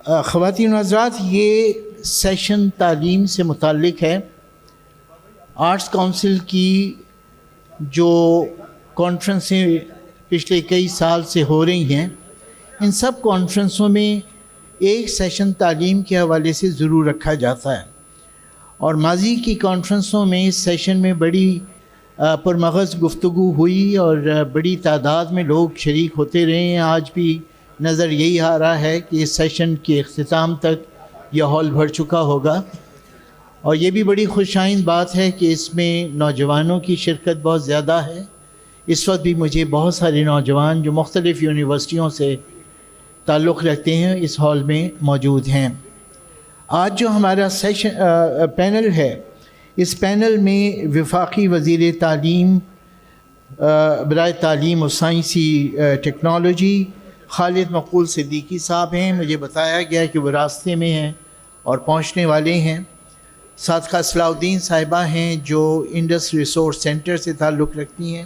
خواتین و حضرات، یہ سیشن تعلیم سے متعلق ہے۔ آرٹس کونسل کی جو کانفرنسیں پچھلے کئی سال سے ہو رہی ہیں، ان سب کانفرنسوں میں ایک سیشن تعلیم کے حوالے سے ضرور رکھا جاتا ہے، اور ماضی کی کانفرنسوں میں اس سیشن میں بڑی پرمغز گفتگو ہوئی اور بڑی تعداد میں لوگ شریک ہوتے رہے ہیں۔ آج بھی نظر یہی آ رہا ہے کہ اس سیشن کے اختتام تک یہ ہال بھر چکا ہوگا، اور یہ بھی بڑی خوش آئند بات ہے کہ اس میں نوجوانوں کی شرکت بہت زیادہ ہے۔ اس وقت بھی مجھے بہت سارے نوجوان جو مختلف یونیورسٹیوں سے تعلق رکھتے ہیں اس ہال میں موجود ہیں۔ آج جو ہمارا پینل ہے، اس پینل میں وفاقی وزیر تعلیم برائے تعلیم و سائنسی ٹیکنالوجی خالد مقبول صدیقی صاحب ہیں۔ مجھے بتایا گیا کہ وہ راستے میں ہیں اور پہنچنے والے ہیں۔ صادقہ صلاح الدین صاحبہ ہیں جو انڈس ریسورس سینٹر سے تعلق رکھتی ہیں۔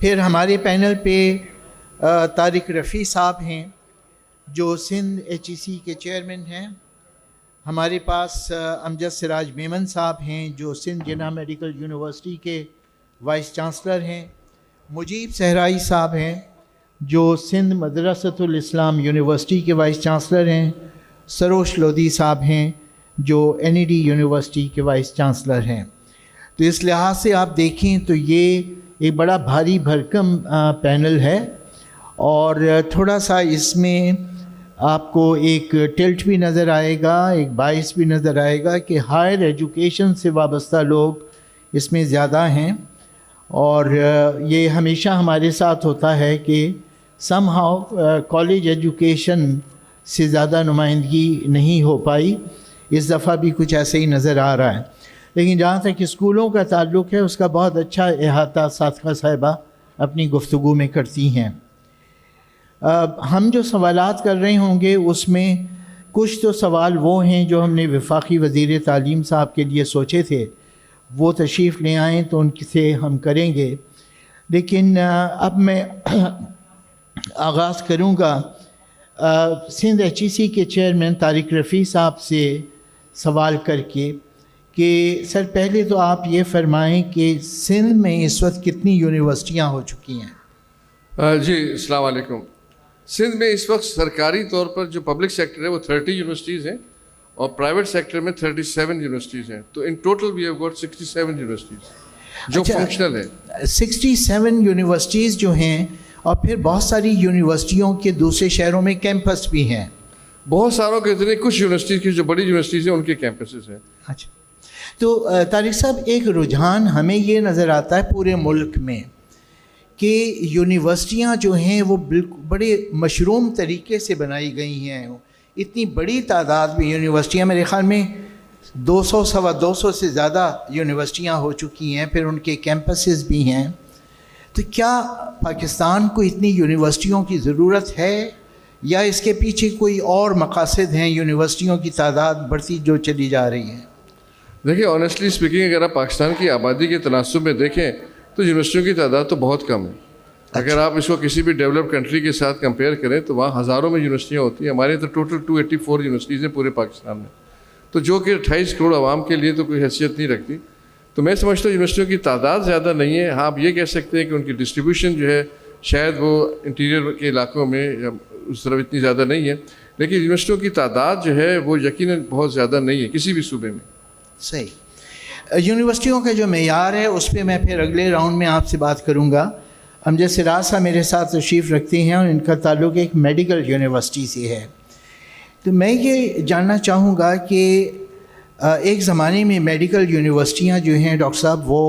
پھر ہمارے پینل پہ طارق رفیع صاحب ہیں جو سندھ HEC کے چیئرمین ہیں۔ ہمارے پاس امجد سراج میمن صاحب ہیں جو سندھ جناح میڈیکل یونیورسٹی کے وائس چانسلر ہیں۔ مجیب صحرائی صاحب ہیں جو سندھ مدرسۃ الاسلام یونیورسٹی کے وائس چانسلر ہیں۔ سروش لودھی صاحب ہیں جو NED یونیورسٹی کے وائس چانسلر ہیں۔ تو اس لحاظ سے آپ دیکھیں تو یہ ایک بڑا بھاری بھرکم پینل ہے، اور تھوڑا سا اس میں آپ کو ایک ٹلٹ بھی نظر آئے گا، ایک باعث بھی نظر آئے گا کہ ہائر ایجوکیشن سے وابستہ لوگ اس میں زیادہ ہیں، اور یہ ہمیشہ ہمارے ساتھ ہوتا ہے کہ سم ہاؤ کالج ایجوکیشن سے زیادہ نمائندگی نہیں ہو پائی۔ اس دفعہ بھی کچھ ایسے ہی نظر آ رہا ہے، لیکن جہاں تک اسکولوں کا تعلق ہے اس کا بہت اچھا احاطہ صادقہ صاحبہ اپنی گفتگو میں کرتی ہیں۔ ہم جو سوالات کر رہے ہوں گے اس میں کچھ تو سوال وہ ہیں جو ہم نے وفاقی وزیر تعلیم صاحب کے لیے سوچے تھے، وہ تشریف لے آئیں تو ان سے ہم کریں گے، لیکن اب میں آغاز کروں گا سندھ HEC کے چیئرمین طارق رفیع صاحب سے سوال کر کے کہ سر پہلے تو آپ یہ فرمائیں کہ سندھ میں اس وقت کتنی یونیورسٹیاں ہو چکی ہیں؟ جی السلام علیکم۔ سندھ میں اس وقت سرکاری طور پر جو پبلک سیکٹر ہے وہ 30 یونیورسٹیز ہیں، اور پرائیویٹ سیکٹر میں 37 یونیورسٹیز ہیں، تو ان total we have got 67 universities جو فنکشنل ہیں۔ 67 یونیورسٹیز جو ہیں، اور پھر بہت ساری یونیورسٹیوں کے دوسرے شہروں میں کیمپس بھی ہیں۔ بہت ساروں کے ذریعے کچھ یونیورسٹیز کی جو بڑی یونیورسٹیز ہیں ان کے کیمپسز ہیں۔ اچھا، تو طارق صاحب ایک رجحان ہمیں یہ نظر آتا ہے پورے ملک میں کہ یونیورسٹیاں جو ہیں وہ بڑے مشروم طریقے سے بنائی گئی ہیں۔ اتنی بڑی تعداد میں یونیورسٹیاں، میرے خیال میں 200 سوا 200 سے زیادہ یونیورسٹیاں ہو چکی ہیں، پھر ان کے کیمپسز بھی ہیں۔ تو کیا پاکستان کو اتنی یونیورسٹیوں کی ضرورت ہے، یا اس کے پیچھے کوئی اور مقاصد ہیں، یونیورسٹیوں کی تعداد بڑھتی جو چلی جا رہی ہے؟ دیکھیں آنیسٹلی اسپیکنگ، اگر آپ پاکستان کی آبادی کے تناسب میں دیکھیں تو یونیورسٹیوں کی تعداد تو بہت کم ہے۔ اگر آپ اس کو کسی بھی ڈیولپ کنٹری کے ساتھ کمپیئر کریں تو وہاں ہزاروں میں یونیورسٹیاں ہوتی ہیں، ہمارے تو ٹوٹل 284 یونیورسٹیز ہیں پورے پاکستان میں، تو جو کہ 28 کروڑ عوام کے لیے تو کوئی حیثیت نہیں رکھتی۔ تو میں سمجھتا ہوں یونیورسٹیوں کی تعداد زیادہ نہیں ہے۔ ہاں آپ یہ کہہ سکتے ہیں کہ ان کی ڈسٹریبیوشن جو ہے شاید وہ انٹیریئر کے علاقوں میں اس طرف اتنی زیادہ نہیں ہے، لیکن یونیورسٹیوں کی تعداد جو ہے وہ یقیناً بہت زیادہ نہیں ہے کسی بھی صوبے میں۔ صحیح۔ یونیورسٹیوں کا جو معیار ہے اس پہ میں پھر اگلے راؤنڈ میں آپ سے بات کروں گا۔ امجد سراج صاحب میرے ساتھ تشریف رکھتے ہیں اور ان کا تعلق ایک میڈیکل یونیورسٹی سے ہے۔ تو میں یہ جاننا چاہوں گا کہ ایک زمانے میں میڈیکل یونیورسٹیاں جو ہیں ڈاکٹر صاحب وہ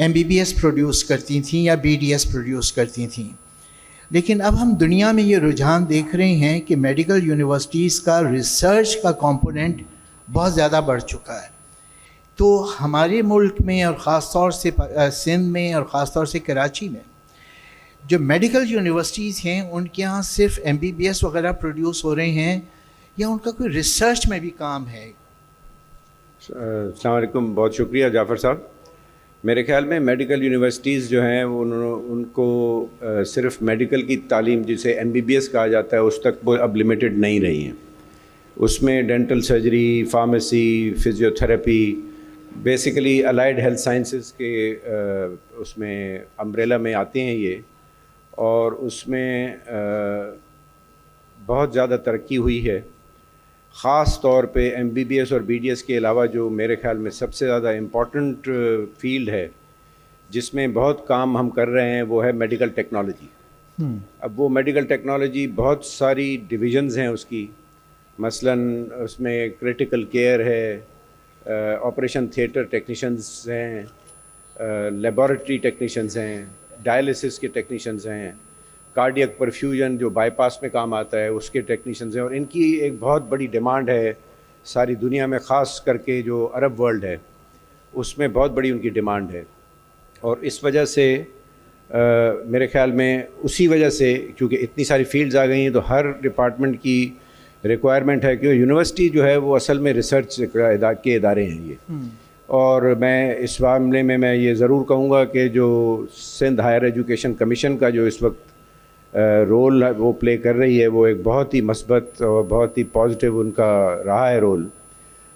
MBBS پروڈیوس کرتی تھیں یا BDS پروڈیوس کرتی تھیں، لیکن اب ہم دنیا میں یہ رجحان دیکھ رہے ہیں کہ میڈیکل یونیورسٹیز کا ریسرچ کا کمپوننٹ بہت زیادہ بڑھ چکا ہے۔ تو ہمارے ملک میں اور خاص طور سے سندھ میں اور خاص طور سے کراچی میں جو میڈیکل یونیورسٹیز ہیں ان کے یہاں صرف MBBS وغیرہ پروڈیوس ہو رہے ہیں، یا ان کا کوئی ریسرچ میں بھی کام ہے؟ السلام علیکم، بہت شکریہ جعفر صاحب۔ میرے خیال میں میڈیکل یونیورسٹیز جو ہیں وہ ان کو صرف میڈیکل کی تعلیم جسے MBBS کہا جاتا ہے اس تک وہ اب لمیٹڈ نہیں رہی ہیں. اس میں dental surgery, pharmacy, physiotherapy, basically allied health sciences کے اس میں امبریلا میں آتے ہیں یہ, اور اس میں بہت زیادہ ترقی ہوئی ہے. خاص طور پہ MBBS اور BDS کے علاوہ جو میرے خیال میں سب سے زیادہ امپورٹنٹ فیلڈ ہے جس میں بہت کام ہم کر رہے ہیں وہ ہے میڈیکل ٹیکنالوجی. اب وہ میڈیکل ٹیکنالوجی بہت ساری ڈویژنز ہیں اس کی, مثلاً اس میں کرٹیکل کیئر ہے, آپریشن تھیٹر ٹیکنیشنز ہیں, لیبارٹری ٹیکنیشنز ہیں, ڈائلسس کے ٹیکنیشنز ہیں, کارڈیک پرفیوژن جو بائی پاس میں کام آتا ہے اس کے ٹیکنیشنز ہیں, اور ان کی ایک بہت بڑی ڈیمانڈ ہے ساری دنیا میں, خاص کر کے جو عرب ورلڈ ہے اس میں بہت بڑی ان کی ڈیمانڈ ہے. اور اس وجہ سے میرے خیال میں اسی وجہ سے کیونکہ اتنی ساری فیلڈز آ گئی ہیں تو ہر ڈپارٹمنٹ کی ریکوائرمنٹ ہے کہ یونیورسٹی جو ہے وہ اصل میں ریسرچ کے ادارے ہیں یہ. اور میں اس معاملے میں یہ ضرور کہوں گا کہ جو سندھ ہائر ایجوکیشن کمیشن کا جو اس وقت رول وہ پلے کر رہی ہے وہ ایک بہت ہی مثبت اور بہت ہی پازیٹیو ان کا رہا ہے رول.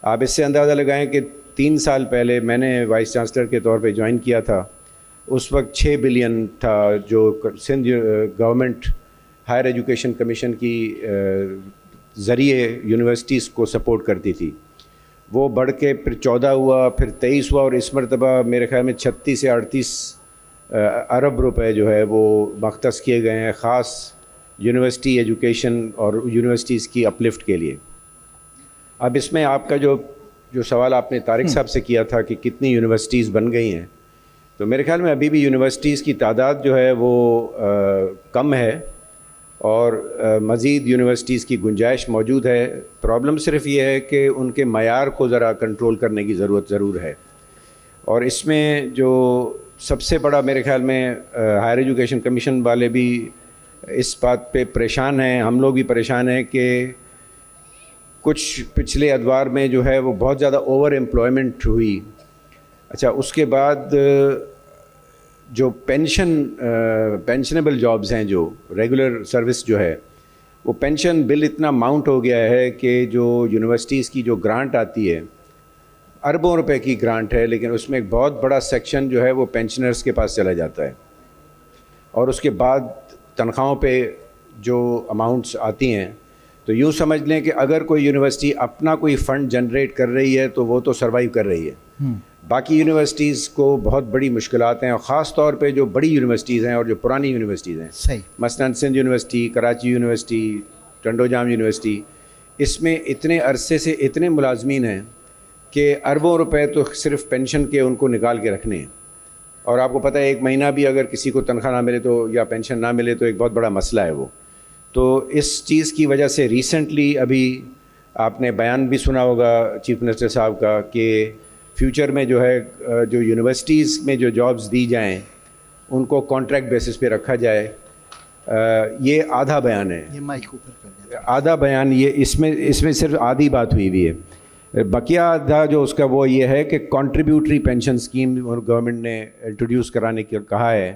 آپ اس سے اندازہ لگائیں کہ 3 سال پہلے میں نے وائس چانسلر کے طور پہ جوائن کیا تھا, اس وقت 6 بلین تھا جو Sindh government higher education commission کی ذریعے یونیورسٹیز کو سپورٹ کرتی تھی. وہ بڑھ کے پھر 14 ہوا, پھر 23 ہوا, اور اس مرتبہ میرے خیال میں 36 سے 38 ارب روپے جو ہے وہ مختص کیے گئے ہیں خاص یونیورسٹی ایجوکیشن اور یونیورسٹیز کی اپلفٹ کے لیے. اب اس میں آپ کا جو سوال آپ نے طارق صاحب سے کیا تھا کہ کتنی یونیورسٹیز بن گئی ہیں, تو میرے خیال میں ابھی بھی یونیورسٹیز کی تعداد جو ہے وہ کم ہے, اور مزید یونیورسٹیز کی گنجائش موجود ہے. پرابلم صرف یہ ہے کہ ان کے معیار کو ذرا کنٹرول کرنے کی ضرورت ضرور ہے. اور اس میں جو سب سے بڑا میرے خیال میں ہائر ایجوکیشن کمیشن والے بھی اس بات پہ پریشان ہیں, ہم لوگ بھی پریشان ہیں کہ کچھ پچھلے ادوار میں جو ہے وہ بہت زیادہ اوور ایمپلائمنٹ ہوئی. اچھا, اس کے بعد جو پینشنیبل جابز ہیں, جو ریگولر سروس جو ہے, وہ پینشن بل اتنا ماؤنٹ ہو گیا ہے کہ جو یونیورسٹیز کی جو گرانٹ آتی ہے اربوں روپے کی گرانٹ ہے, لیکن اس میں ایک بہت بڑا سیکشن جو ہے وہ پینشنرز کے پاس چلا جاتا ہے, اور اس کے بعد تنخواہوں پہ جو اماؤنٹس آتی ہیں تو یوں سمجھ لیں کہ اگر کوئی یونیورسٹی اپنا کوئی فنڈ جنریٹ کر رہی ہے تو وہ تو سروائیو کر رہی ہے. باقی یونیورسٹیز کو بہت بڑی مشکلات ہیں, اور خاص طور پہ جو بڑی یونیورسٹیز ہیں اور جو پرانی یونیورسٹیز ہیں, مثلاً سندھ یونیورسٹی, کراچی یونیورسٹی, ٹنڈو جام یونیورسٹی, اس میں اتنے عرصے سے اتنے ملازمین ہیں کہ اربوں روپے تو صرف پینشن کے ان کو نکال کے رکھنے ہیں. اور آپ کو پتہ ہے 1 مہینہ بھی اگر کسی کو تنخواہ نہ ملے تو یا پینشن نہ ملے تو ایک بہت بڑا مسئلہ ہے وہ. تو اس چیز کی وجہ سے ریسنٹلی ابھی آپ نے بیان بھی سنا ہوگا چیف منسٹر صاحب کا کہ فیوچر میں جو ہے جو یونیورسٹیز میں جو جابز دی جائیں ان کو کانٹریکٹ بیسس پہ رکھا جائے. یہ آدھا بیان ہے, آدھا بیان, یہ اس میں صرف آدھی بات ہوئی ہے. بقیہ آدھا جو اس کا وہ یہ ہے کہ کنٹریبیوٹری پینشن اسکیم گورنمنٹ نے انٹروڈیوس کرانے کی کہا ہے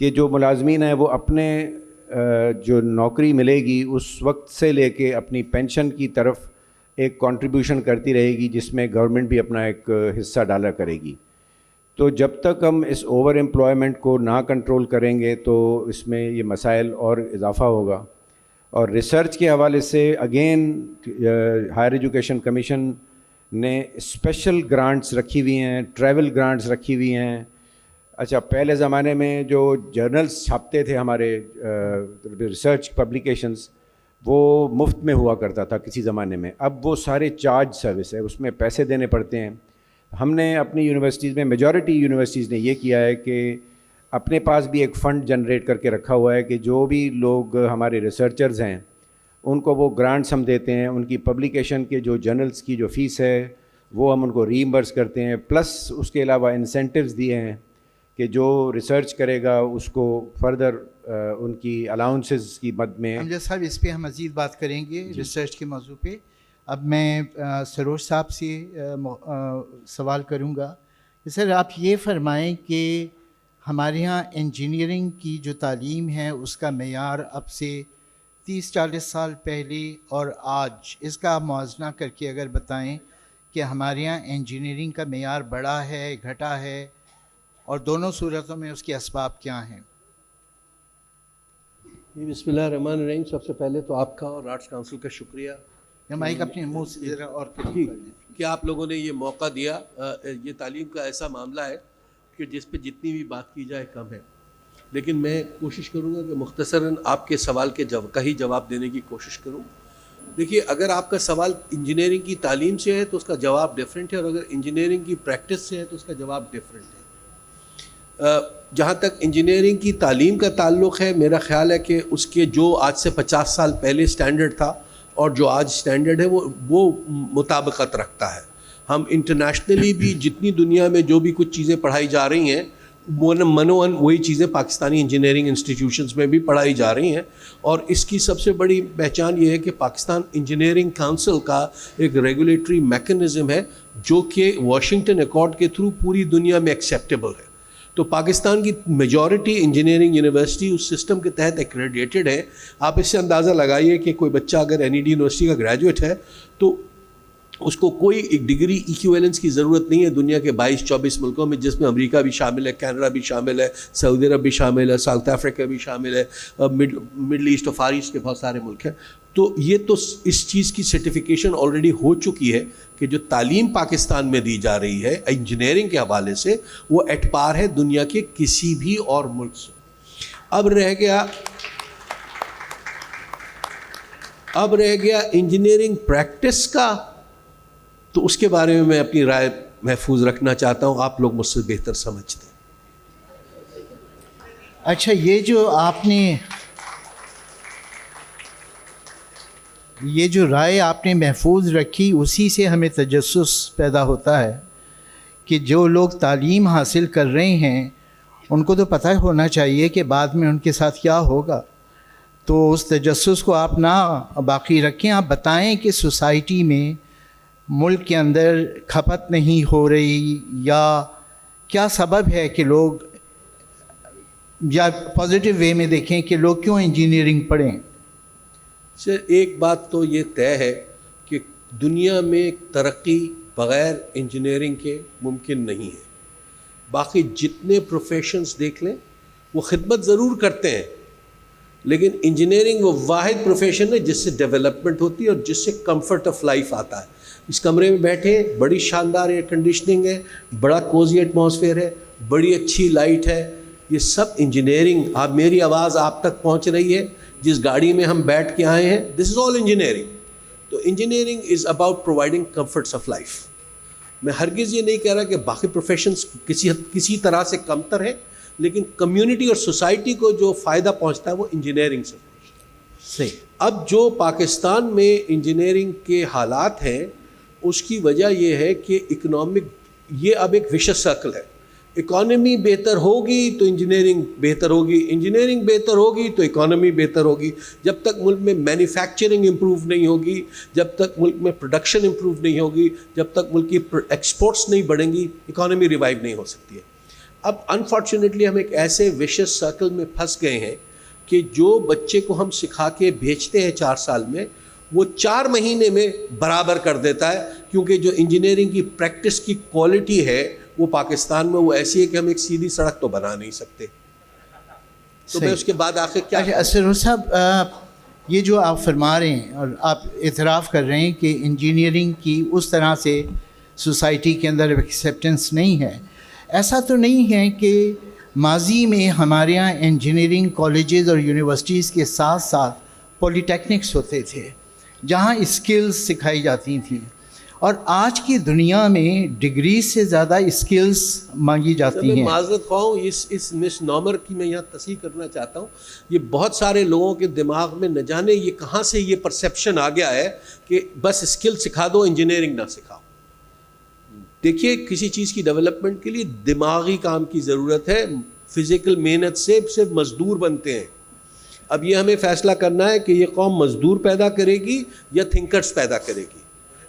کہ جو ملازمین ہیں وہ اپنے جو نوکری ملے گی اس وقت سے لے کے اپنی پینشن کی طرف ایک کنٹریبیوشن کرتی رہے گی, جس میں گورنمنٹ بھی اپنا ایک حصہ ڈالا کرے گی. تو جب تک ہم اس اوور ایمپلائمنٹ کو نہ کنٹرول کریں گے تو اس میں یہ مسائل اور اضافہ ہوگا. اور ریسرچ کے حوالے سے اگین ہائر ایجوکیشن کمیشن نے اسپیشل گرانٹس رکھی ہوئی ہیں, ٹریول گرانٹس رکھی ہوئی ہیں. اچھا, پہلے زمانے میں جو جرنلز چھاپتے تھے ہمارے ریسرچ پبلیکیشنز, وہ مفت میں ہوا کرتا تھا کسی زمانے میں, اب وہ سارے چارج سروس ہے, اس میں پیسے دینے پڑتے ہیں. ہم نے اپنی یونیورسٹیز میں میجورٹی یونیورسٹیز نے یہ کیا ہے کہ اپنے پاس بھی ایک فنڈ جنریٹ کر کے رکھا ہوا ہے کہ جو بھی لوگ ہمارے ریسرچرز ہیں ان کو وہ گرانٹس ہم دیتے ہیں, ان کی پبلیکیشن کے جو جرنلز کی جو فیس ہے وہ ہم ان کو ری ایمبرس کرتے ہیں, پلس اس کے علاوہ انسینٹیوز دیے ہیں کہ جو ریسرچ کرے گا اس کو فردر ان کی الاؤنسز کی مد میں. امجد صاحب, اس پہ ہم مزید بات کریں گے ریسرچ کے موضوع پہ. اب میں سروج صاحب سے سوال کروں گا سر آپ یہ فرمائیں کہ ہمارے یہاں انجینئرنگ کی جو تعلیم ہے اس کا معیار اب سے 30-40 سال پہلے اور آج اس کا آپ موازنہ کر کے اگر بتائیں کہ ہمارے یہاں انجینئرنگ کا معیار بڑھا ہے گھٹا ہے اور دونوں صورتوں میں اس کے اسباب کیا ہیں؟ بسم اللہ الرحمن الرحیم. سب سے پہلے تو آپ کا اور آرٹس کونسل کا شکریہ مائک اپنے منہ سے ذرا اور کہ آپ لوگوں نے یہ موقع دیا. یہ تعلیم کا ایسا معاملہ ہے کہ جس پہ جتنی بھی بات کی جائے کم ہے، لیکن میں کوشش کروں گا کہ مختصراً آپ کے سوال کا ہی جواب دینے کی کوشش کروں. دیکھیے، اگر آپ کا سوال انجینئرنگ کی تعلیم سے ہے تو اس کا جواب ڈیفرنٹ ہے، اور اگر انجینئرنگ کی پریکٹس سے ہے تو اس کا جواب ڈیفرنٹ ہے. جہاں تک انجینئرنگ کی تعلیم کا تعلق ہے، میرا خیال ہے کہ اس کے جو آج سے 50 سال پہلے سٹینڈرڈ تھا اور جو آج سٹینڈرڈ ہے وہ مطابقت رکھتا ہے. ہم انٹرنیشنلی بھی جتنی دنیا میں جو بھی کچھ چیزیں پڑھائی جا رہی ہیں منوان وہی چیزیں پاکستانی انجینئرنگ انسٹیٹیوشنز میں بھی پڑھائی جا رہی ہیں. اور اس کی سب سے بڑی پہچان یہ ہے کہ پاکستان انجینئرنگ کونسل کا ایک ریگولیٹری میکنزم ہے جو کہ واشنگٹن ایکارڈ کے تھرو پوری دنیا میں ایکسیپٹیبل ہے. تو پاکستان کی میجورٹی انجینئرنگ یونیورسٹی اس سسٹم کے تحت ایکریڈیٹڈ ہے. آپ اس سے اندازہ لگائیے کہ کوئی بچہ اگر این ای ڈی یونیورسٹی کا گریجویٹ ہے تو اس کو کوئی ایک ڈگری ایکویلنس کی ضرورت نہیں ہے دنیا کے 22-24 ملکوں میں، جس میں امریکہ بھی شامل ہے، کینیڈا بھی شامل ہے، سعودی عرب بھی شامل ہے، ساؤتھ افریقہ بھی شامل ہے، مڈل ایسٹ اور فار ایسٹ کے بہت سارے ملک ہیں. تو یہ تو اس چیز کی سرٹیفیکیشن آلریڈی ہو چکی ہے کہ جو تعلیم پاکستان میں دی جا رہی ہے انجینئرنگ کے حوالے سے وہ ایٹ پار ہے دنیا کے کسی بھی اور ملک سے. اب رہ گیا انجینئرنگ پریکٹس کا، تو اس کے بارے میں میں اپنی رائے محفوظ رکھنا چاہتا ہوں. آپ لوگ مجھ سے بہتر سمجھتے ہیں. اچھا، یہ جو رائے آپ نے محفوظ رکھی اسی سے ہمیں تجسس پیدا ہوتا ہے کہ جو لوگ تعلیم حاصل کر رہے ہیں ان کو تو پتہ ہونا چاہیے کہ بعد میں ان کے ساتھ کیا ہوگا. تو اس تجسس کو آپ نہ باقی رکھیں، آپ بتائیں کہ سوسائٹی میں ملک کے اندر کھپت نہیں ہو رہی یا کیا سبب ہے کہ لوگ، یا پازیٹیو وے میں دیکھیں کہ لوگ کیوں انجینئرنگ پڑھیں. سر، ایک بات تو یہ طے ہے کہ دنیا میں ترقی بغیر انجینئرنگ کے ممکن نہیں ہے. باقی جتنے پروفیشنز دیکھ لیں وہ خدمت ضرور کرتے ہیں، لیکن انجینئرنگ وہ واحد پروفیشن ہے جس سے ڈیولپمنٹ ہوتی ہے اور جس سے کمفرٹ آف لائف آتا ہے. اس کمرے میں بیٹھے بڑی شاندار ایئر کنڈیشننگ ہے، بڑا کوزی ایٹماسفیئر ہے، بڑی اچھی لائٹ ہے. یہ سب انجینئرنگ، آپ میری آواز آپ تک پہنچ رہی ہے، جس گاڑی میں ہم بیٹھ کے آئے ہیں، دس از آل انجینئرنگ. تو engineering is about providing comforts of life. میں ہرگز یہ نہیں کہہ رہا کہ باقی پروفیشنز کسی طرح سے کمتر ہیں، لیکن کمیونٹی اور سوسائٹی کو جو فائدہ پہنچتا ہے وہ انجینئرنگ سے پہنچتا ہے. صحیح. اب جو پاکستان میں انجینئرنگ کے حالات ہیں اس کی وجہ یہ ہے کہ یہ اب ایک وشس سرکل ہے. اکانومی بہتر ہوگی تو انجینئرنگ بہتر ہوگی، انجینئرنگ بہتر ہوگی تو اکانومی بہتر ہوگی. جب تک ملک میں مینوفیکچرنگ امپروو نہیں ہوگی، جب تک ملک میں پروڈکشن امپروو نہیں ہوگی، جب تک ملک کی ایکسپورٹس نہیں بڑھیں گی، اکانومی ریوائیو نہیں ہو سکتی ہے. اب انفارچونیٹلی ہم ایک ایسے وشس سرکل میں پھنس گئے ہیں کہ جو بچے کو ہم سکھا کے بھیجتے ہیں 4 سال میں، وہ 4 مہینے میں برابر کر دیتا ہے، کیونکہ جو انجینئرنگ کی پریکٹس کی کوالٹی ہے وہ پاکستان میں وہ ایسی ہے کہ ہم ایک سیدھی سڑک تو بنا نہیں سکتے. تو میں اس کے بعد آخر کیا اسرور صاحب، یہ جو آپ فرما رہے ہیں اور آپ اعتراف کر رہے ہیں کہ انجینئرنگ کی اس طرح سے سوسائٹی کے اندر ایکسیپٹنس نہیں ہے، ایسا تو نہیں ہے کہ ماضی میں ہمارے یہاں انجینئرنگ کالجز اور یونیورسٹیز کے ساتھ ساتھ پولی ٹیکنکس ہوتے تھے جہاں اسکلز سکھائی جاتی تھیں، اور آج کی دنیا میں ڈگری سے زیادہ اسکلز مانگی جاتی ہیں. میں معذرت خواہ ہوں، اس مس نامر کی میں یہاں تصحیح کرنا چاہتا ہوں. یہ بہت سارے لوگوں کے دماغ میں نہ جانے یہ کہاں سے یہ پرسیپشن آ گیا ہے کہ بس اسکل سکھا دو، انجینئرنگ نہ سکھاؤ. دیکھیے، کسی چیز کی ڈیولپمنٹ کے لیے دماغی کام کی ضرورت ہے، فزیکل محنت سے صرف مزدور بنتے ہیں. اب یہ ہمیں فیصلہ کرنا ہے کہ یہ قوم مزدور پیدا کرے گی یا تھنکرز پیدا کرے گی.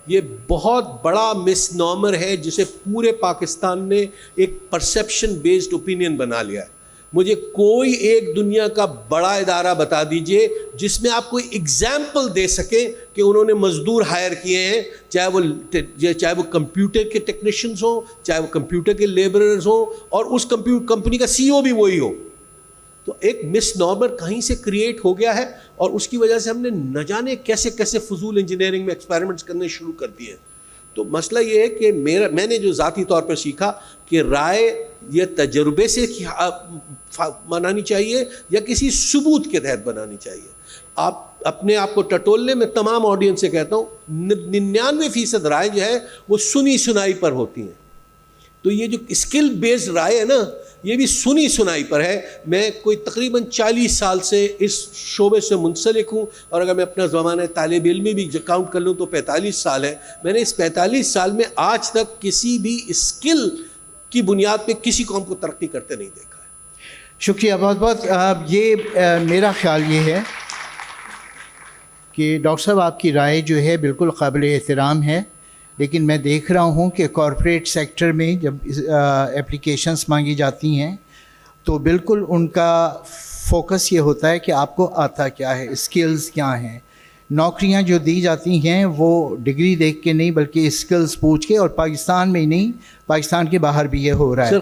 یہ بہت بڑا مس نارمر ہے جسے پورے پاکستان نے ایک پرسیپشن بیسڈ اوپینین بنا لیا ہے. مجھے کوئی ایک دنیا کا بڑا ادارہ بتا دیجئے جس میں آپ کوئی ایگزامپل دے سکیں کہ انہوں نے مزدور ہائر کیے ہیں, چاہے وہ کمپیوٹر کے ٹیکنیشینز ہوں, چاہے وہ کمپیوٹر کے لیبررز ہوں, اور اس کمپنی کا سی او بھی وہی ہو. تو ایک مس نارمر کہیں سے کریٹ ہو گیا ہے, اور اس کی وجہ سے ہم نے نہ جانے کیسے کیسے فضول انجینئرنگ میں ایکسپیریمنٹس کرنے شروع کر دیے. تو مسئلہ یہ ہے کہ میں نے جو ذاتی طور پر سیکھا کہ رائے یہ تجربے سے بنانی چاہیے یا کسی ثبوت کے تحت بنانی چاہیے. آپ اپنے آپ کو ٹٹولنے میں تمام آڈینس سے کہتا ہوں 99% رائے جو ہے وہ سنی سنائی پر ہوتی ہیں. تو یہ جو اسکل بیسڈ رائے ہے نا, یہ بھی سنی سنائی پر ہے. میں کوئی تقریباً 40 سال سے اس شعبے سے منسلک ہوں, اور اگر میں اپنا زمانہ طالب علمی بھی کاؤنٹ کر لوں تو 45 سال ہے. میں نے اس 45 سال میں آج تک کسی بھی اسکل کی بنیاد پہ کسی قوم کو ترقی کرتے نہیں دیکھا ہے. شکریہ بہت بہت. یہ میرا خیال یہ ہے کہ ڈاکٹر صاحب آپ کی رائے جو ہے بالکل قابل احترام ہے, لیکن میں دیکھ رہا ہوں کہ کارپوریٹ سیکٹر میں جب اپلیکیشنس مانگی جاتی ہیں تو بالکل ان کا فوکس یہ ہوتا ہے کہ آپ کو آتا کیا ہے, اسکلز کیا ہیں. نوکریاں جو دی جاتی ہیں وہ ڈگری دیکھ کے نہیں بلکہ اسکلز پوچھ کے, اور پاکستان میں ہی نہیں پاکستان کے باہر بھی یہ ہو رہا ہے. سر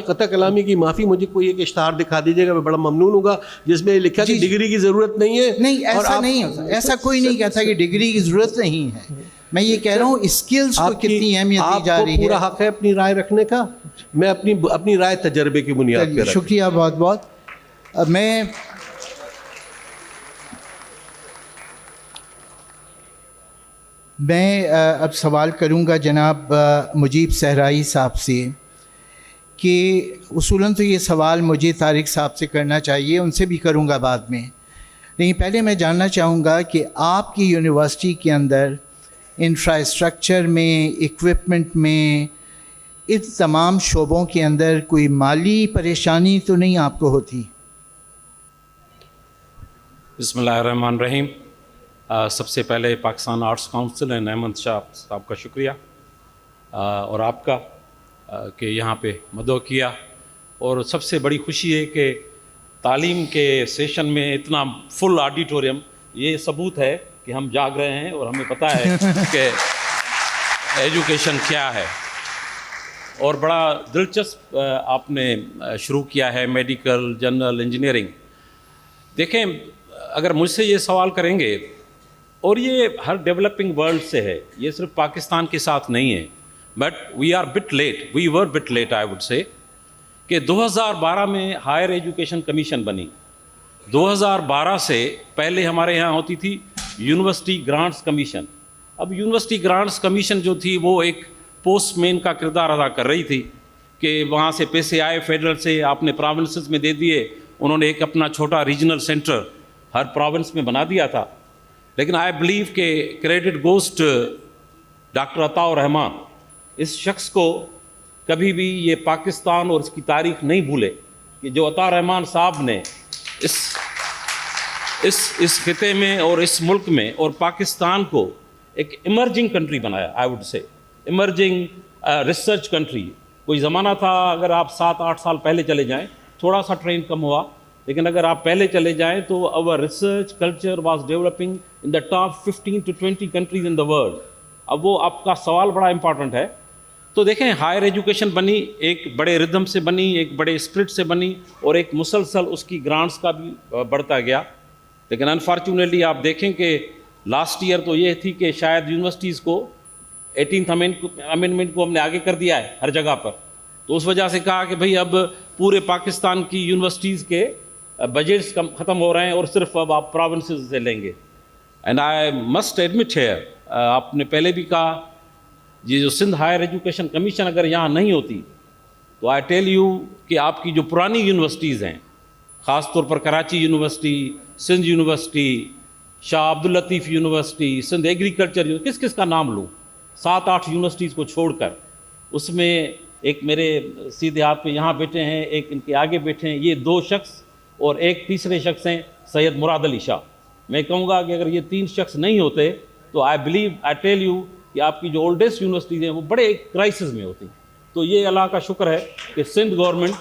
قطع کلامی کی معافی, مجھے کوئی ایک اشتہار دکھا دیجیے گا, میں بڑا ممنون ہوگا, جس میں لکھا کہ ڈگری کی ضرورت نہیں ہے. نہیں, ایسا نہیں ہوتا, ایسا کوئی نہیں کہتا کہ ڈگری کی ضرورت نہیں ہے. میں یہ کہہ رہا ہوں اسکلز کو کتنی اہمیت دی جا رہی ہے. پورا حق ہے اپنی رائے رکھنے کا. میں اپنی رائے تجربے کی بنیاد پہ. شکریہ بہت بہت. میں اب سوال کروں گا جناب مجیب صحرائی صاحب سے کہ اصولاً تو یہ سوال مجھے طارق صاحب سے کرنا چاہیے, ان سے بھی کروں گا بعد میں, لیکن پہلے میں جاننا چاہوں گا کہ آپ کی یونیورسٹی کے اندر انفراسٹرکچر میں, اکوپمنٹ میں, ان تمام شعبوں کے اندر کوئی مالی پریشانی تو نہیں آپ کو ہوتی؟ بسم اللہ الرحمن الرحیم. سب سے پہلے Pakistan arts council and Ahmad Shah صاحب کا شکریہ, اور آپ کا کہ یہاں پہ مدعو کیا. اور سب سے بڑی خوشی ہے کہ تعلیم کے سیشن میں اتنا فل آڈیٹوریم, یہ ثبوت ہے کہ ہم جاگ رہے ہیں اور ہمیں پتہ ہے کہ ایجوکیشن کیا ہے. اور بڑا دلچسپ آپ نے شروع کیا ہے, میڈیکل, جنرل, انجینئرنگ. دیکھیں, اگر مجھ سے یہ سوال کریں گے, اور یہ ہر ڈیولپنگ ورلڈ سے ہے, یہ صرف پاکستان کے ساتھ نہیں ہے, but we were but late I would say, کہ 2012 میں ہائر ایجوکیشن کمیشن بنی. 2012 سے پہلے ہمارے یہاں ہوتی تھی یونیورسٹی گرانٹس کمیشن. اب یونیورسٹی گرانٹس کمیشن جو تھی وہ ایک پوسٹ مین کا کردار ادا کر رہی تھی کہ وہاں سے پیسے آئے فیڈرل سے, آپ نے پراونسز میں دے دیے, انہوں نے ایک اپنا چھوٹا ریجنل سینٹر ہر پراونس میں بنا دیا تھا. لیکن آئی بلیو کہ کریڈٹ گوز ٹو ڈاکٹر عطاء الرحمان. اس شخص کو کبھی بھی یہ پاکستان اور اس کی تاریخ نہیں بھولے کہ جو عطاء الرحمان صاحب نے اس خطے میں اور اس ملک میں اور پاکستان کو ایک ایمرجنگ کنٹری بنایا. آئی وڈ سے ایمرجنگ ریسرچ کنٹری. کوئی زمانہ تھا, اگر آپ 7-8 سال پہلے چلے جائیں, تھوڑا سا ٹرین کم ہوا, لیکن اگر آپ پہلے چلے جائیں تو our research culture was developing in the top 15 to 20 countries in the world. اب وہ آپ کا سوال بڑا امپورٹنٹ ہے. تو دیکھیں, ہائر ایجوکیشن بنی, ایک بڑے ردم سے بنی, ایک بڑے اسپرٹ سے بنی, اور ایک مسلسل اس کی گرانٹس کا بھی بڑھتا گیا. لیکن انفارچونیٹلی آپ دیکھیں کہ لاسٹ ایئر تو یہ تھی کہ شاید یونیورسٹیز کو 18th امینڈمنٹ کو ہم نے آگے کر دیا ہے ہر جگہ پر, تو اس وجہ سے کہا کہ بھئی اب پورے پاکستان کی یونیورسٹیز کے بجٹس ختم ہو رہے ہیں اور صرف اب آپ پراونسز سے لیں گے. اینڈ آئی مسٹ ایڈمٹ ہے, آپ نے پہلے بھی کہا, یہ جو سندھ ہائر ایجوکیشن کمیشن اگر یہاں نہیں ہوتی تو آئی ٹیل یو کہ آپ کی جو پرانی یونیورسٹیز ہیں, خاص طور پر کراچی یونیورسٹی, سندھ یونیورسٹی, شاہ عبداللطیف یونیورسٹی, سندھ ایگریکلچر, کس کا نام لوں, 7-8 یونیورسٹیز کو چھوڑ کر, اس میں ایک میرے سیدھے ہاتھ پہ یہاں بیٹھے ہیں, ایک ان کے آگے بیٹھے ہیں, یہ 2 شخص, اور ایک تیسرے شخص ہیں سید مراد علی شاہ. میں کہوں گا کہ اگر یہ 3 شخص نہیں ہوتے تو I believe I tell you کہ آپ کی جو اولڈسٹ یونیورسٹیز ہیں وہ بڑے ایک کرائسس میں ہوتی ہیں. تو یہ اللہ کا شکر ہے کہ سندھ گورنمنٹ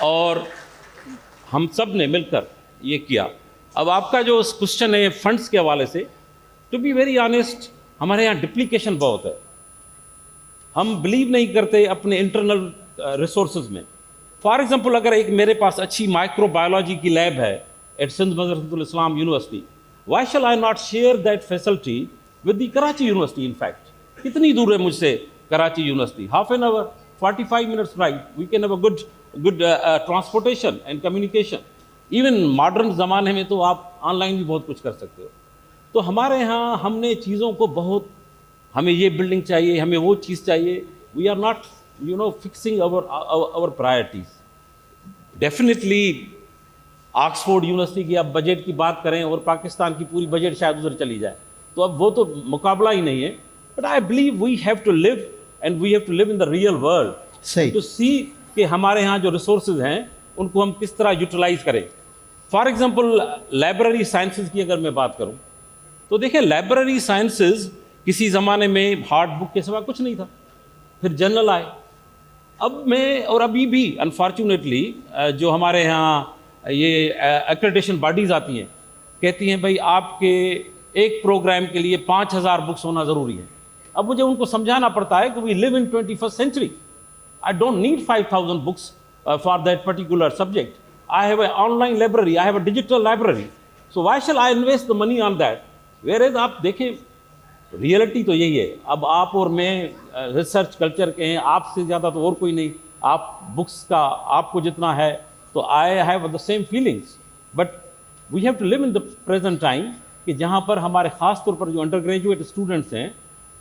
اور ہم سب نے مل کر یہ کیا. اب آپ کا جو کوشچن ہے فنڈس کے حوالے سے, ٹو بی ویری آنیسٹ ہمارے یہاں ڈپلیکیشن بہت ہے. ہم بلیو نہیں کرتے اپنے انٹرنل ریسورسز میں. فار ایگزامپل اگر ایک میرے پاس اچھی مائکرو بایولوجی کی لیب ہے at Sindh Madressatul Islam university, why shall I not share that facility with the Karachi university. In fact کتنی دور ہے مجھ سے Karachi university? Half an hour 45 minutes ride. We can have a good transportation and communication. Even modern زمانے میں تو آپ آن لائن بھی بہت کچھ کر سکتے ہو. تو ہمارے ہاں ہم نے چیزوں کو بہت, ہمیں یہ بلڈنگ چاہیے, ہمیں وہ چیز چاہیے. We are not fixing our priorities. Definitely Oxford university کی آپ بجٹ کی بات کریں اور پاکستان کی پوری بجٹ شاید ادھر چلی جائے, تو اب وہ تو مقابلہ ہی نہیں ہے. But I believe we have to live and we have to live in the real world صحیح. ٹو سی کہ ہمارے یہاں جو ریسورسز ہیں ان کو ہم کس طرح یوٹیلائز کریں. فار ایگزامپل لائبریری سائنسز کی اگر میں بات کروں تو دیکھیں لائبریری سائنسز کسی زمانے میں ہارڈ بک کے سوا کچھ نہیں تھا, پھر جرنل آئے. اب میں اور ابھی بھی انفارچونیٹلی جو ہمارے یہاں یہ ایکریڈیشن باڈیز آتی ہیں کہتی ہیں بھائی آپ کے ایک پروگرام کے لیے 5000 بکس ہونا ضروری ہے. اب مجھے ان کو سمجھانا پڑتا ہے کہ وی لیو ان 21st century. I don't need 5,000 books for that particular subject. I have an online library, I have a digital library. So why shall I invest the money on that? Whereas آپ دیکھیں ریئلٹی تو یہی ہے. اب آپ اور میں research culture کے ہیں, آپ سے زیادہ تو اور کوئی نہیں. آپ بکس کا آپ کو جتنا ہے تو I have the same feelings. But we have to live in the present time کہ جہاں پر ہمارے خاص طور پر جو انڈر گریجویٹ اسٹوڈنٹس ہیں,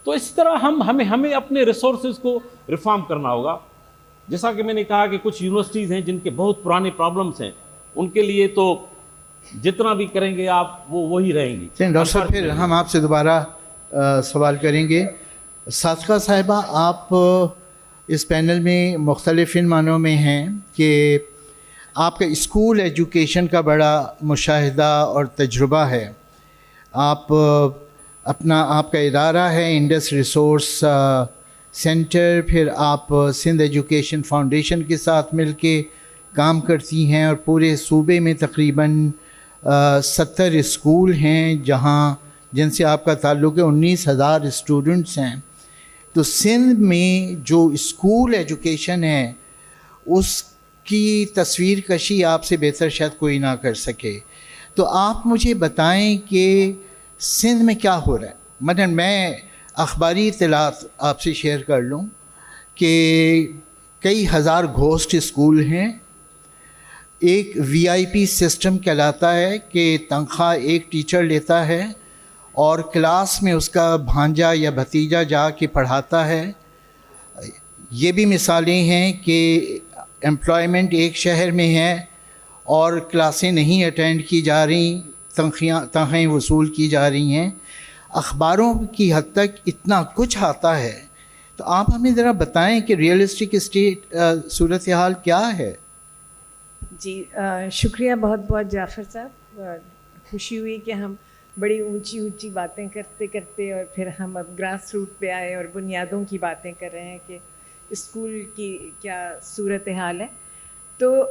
تو اس طرح ہمیں اپنے ریسورسز کو ریفارم کرنا ہوگا. جیسا کہ میں نے کہا کہ کچھ یونیورسٹیز ہیں جن کے بہت پرانے پرابلمس ہیں, ان کے لیے تو جتنا بھی کریں گے آپ وہ وہی رہیں گی. ڈاکٹر صاحب پھر ہم آپ سے دوبارہ سوال کریں گے. صادقہ صاحبہ, آپ اس پینل میں مختلف ان معنوں میں ہیں کہ آپ کا اسکول ایجوکیشن کا بڑا مشاہدہ اور تجربہ ہے. آپ کا ادارہ ہے انڈس ریسورس سینٹر, پھر آپ سندھ ایجوکیشن فاؤنڈیشن کے ساتھ مل کے کام کرتی ہیں, اور پورے صوبے میں تقریباً 70 اسکول ہیں جن سے آپ کا تعلق ہے. 19,000 اسٹوڈنٹس ہیں. تو سندھ میں جو اسکول ایجوکیشن ہے اس کی تصویر کشی آپ سے بہتر شاید کوئی نہ کر سکے. تو آپ مجھے بتائیں کہ سندھ میں کیا ہو رہا ہے. مثلا میں اخباری اطلاعات آپ سے شیئر کر لوں کہ کئی ہزار گھوسٹ اسکول ہیں. ایک VIP سسٹم کہلاتا ہے کہ تنخواہ ایک ٹیچر لیتا ہے اور کلاس میں اس کا بھانجا یا بھتیجا جا کے پڑھاتا ہے. یہ بھی مثالیں ہیں کہ امپلائمنٹ ایک شہر میں ہے اور کلاسیں نہیں اٹینڈ کی جا رہی, تنخواہیں وصول کی جا رہی ہیں. اخباروں کی حد تک اتنا کچھ آتا ہے. تو آپ ہمیں ذرا بتائیں کہ ریئلسٹک اسٹیٹ صورتحال کیا ہے. جی شکریہ بہت بہت جعفر صاحب. خوشی ہوئی کہ ہم بڑی اونچی باتیں کرتے کرتے اور پھر ہم اب گراس روٹ پہ آئے اور بنیادوں کی باتیں کر رہے ہیں کہ اسکول کی کیا صورتحال ہے. تو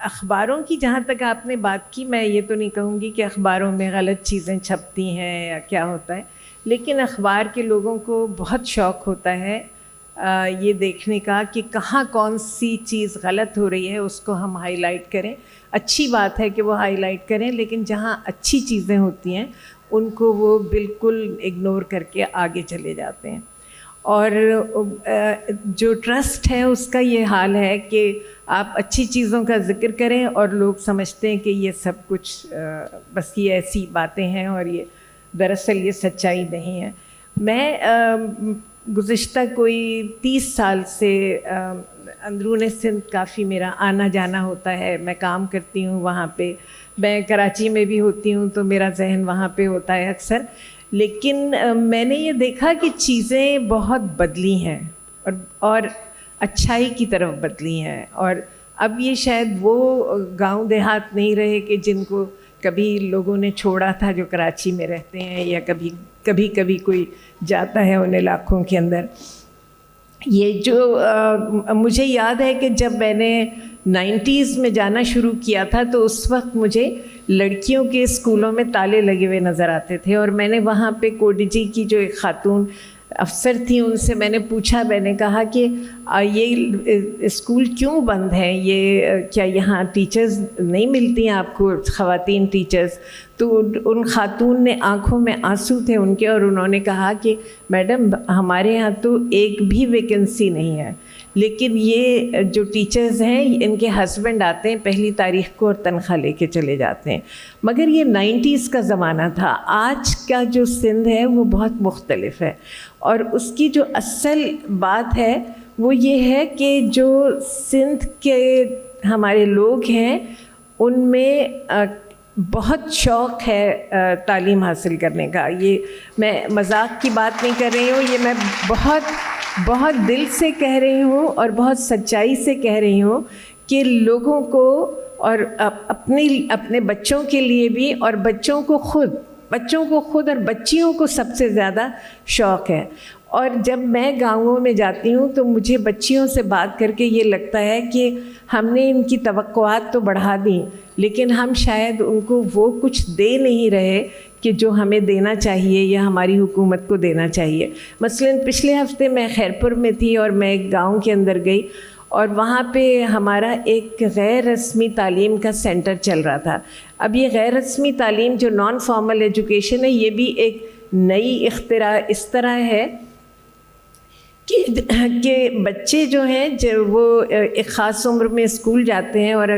اخباروں کی جہاں تک آپ نے بات کی, میں یہ تو نہیں کہوں گی کہ اخباروں میں غلط چیزیں چھپتی ہیں یا کیا ہوتا ہے, لیکن اخبار کے لوگوں کو بہت شوق ہوتا ہے یہ دیکھنے کا کہ کہاں کون سی چیز غلط ہو رہی ہے, اس کو ہم ہائی لائٹ کریں. اچھی بات ہے کہ وہ ہائی لائٹ کریں, لیکن جہاں اچھی چیزیں ہوتی ہیں ان کو وہ بالکل اگنور کر کے آگے چلے جاتے ہیں. اور جو ٹرسٹ ہے اس کا یہ حال ہے کہ آپ اچھی چیزوں کا ذکر کریں اور لوگ سمجھتے ہیں کہ یہ سب کچھ بس یہ ایسی باتیں ہیں اور یہ دراصل یہ سچائی نہیں ہے. میں گزشتہ کوئی 30 سال سے اندرون سندھ کافی میرا آنا جانا ہوتا ہے. میں کام کرتی ہوں وہاں پہ, میں کراچی میں بھی ہوتی ہوں تو میرا ذہن وہاں پہ ہوتا ہے اکثر. لیکن میں نے یہ دیکھا کہ چیزیں بہت بدلی ہیں اور اچھائی کی طرف بدلی ہیں. اور اب یہ شاید وہ گاؤں دیہات نہیں رہے کہ جن کو کبھی لوگوں نے چھوڑا تھا جو کراچی میں رہتے ہیں, یا کبھی کوئی جاتا ہے ان علاقوں کے اندر. یہ جو مجھے یاد ہے کہ جب میں نے 90s میں جانا شروع کیا تھا تو اس وقت مجھے لڑکیوں کے اسکولوں میں تالے لگے ہوئے نظر آتے تھے, اور میں نے وہاں پہ کوڈیجی کی جو ایک خاتون افسر تھیں ان سے میں نے پوچھا, میں نے کہا کہ یہ اسکول کیوں بند ہیں, یہ کیا یہاں ٹیچرز نہیں ملتی ہیں آپ کو, خواتین ٹیچرز؟ تو ان خاتون نے آنکھوں میں آنسو تھے ان کے, اور انہوں نے کہا کہ میڈم ہمارے یہاں تو ایک بھی ویکنسی نہیں ہے, لیکن یہ جو ٹیچرز ہیں ان کے ہسبینڈ آتے ہیں 1 تاریخ کو اور تنخواہ لے کے چلے جاتے ہیں. مگر یہ 90s کا زمانہ تھا. آج کا جو سندھ ہے وہ بہت مختلف ہے, اور اس کی جو اصل بات ہے وہ یہ ہے کہ جو سندھ کے ہمارے لوگ ہیں ان میں بہت شوق ہے تعلیم حاصل کرنے کا. یہ میں مذاق کی بات نہیں کر رہی ہوں, یہ میں بہت دل سے کہہ رہی ہوں اور بہت سچائی سے کہہ رہی ہوں کہ لوگوں کو اور اپنے بچوں کے لیے بھی, اور بچوں کو خود اور بچیوں کو سب سے زیادہ شوق ہے. اور جب میں گاؤں میں جاتی ہوں تو مجھے بچیوں سے بات کر کے یہ لگتا ہے کہ ہم نے ان کی توقعات تو بڑھا دیں, لیکن ہم شاید ان کو وہ کچھ دے نہیں رہے کہ جو ہمیں دینا چاہیے یا ہماری حکومت کو دینا چاہیے. مثلاً پچھلے ہفتے میں خیرپور میں تھی اور میں ایک گاؤں کے اندر گئی, اور وہاں پہ ہمارا ایک غیر رسمی تعلیم کا سینٹر چل رہا تھا. اب یہ غیر رسمی تعلیم جو نان فارمل ایجوکیشن ہے, یہ بھی ایک نئی اختراع اس طرح ہے کہ بچے جو ہیں وہ ایک خاص عمر میں اسکول جاتے ہیں, اور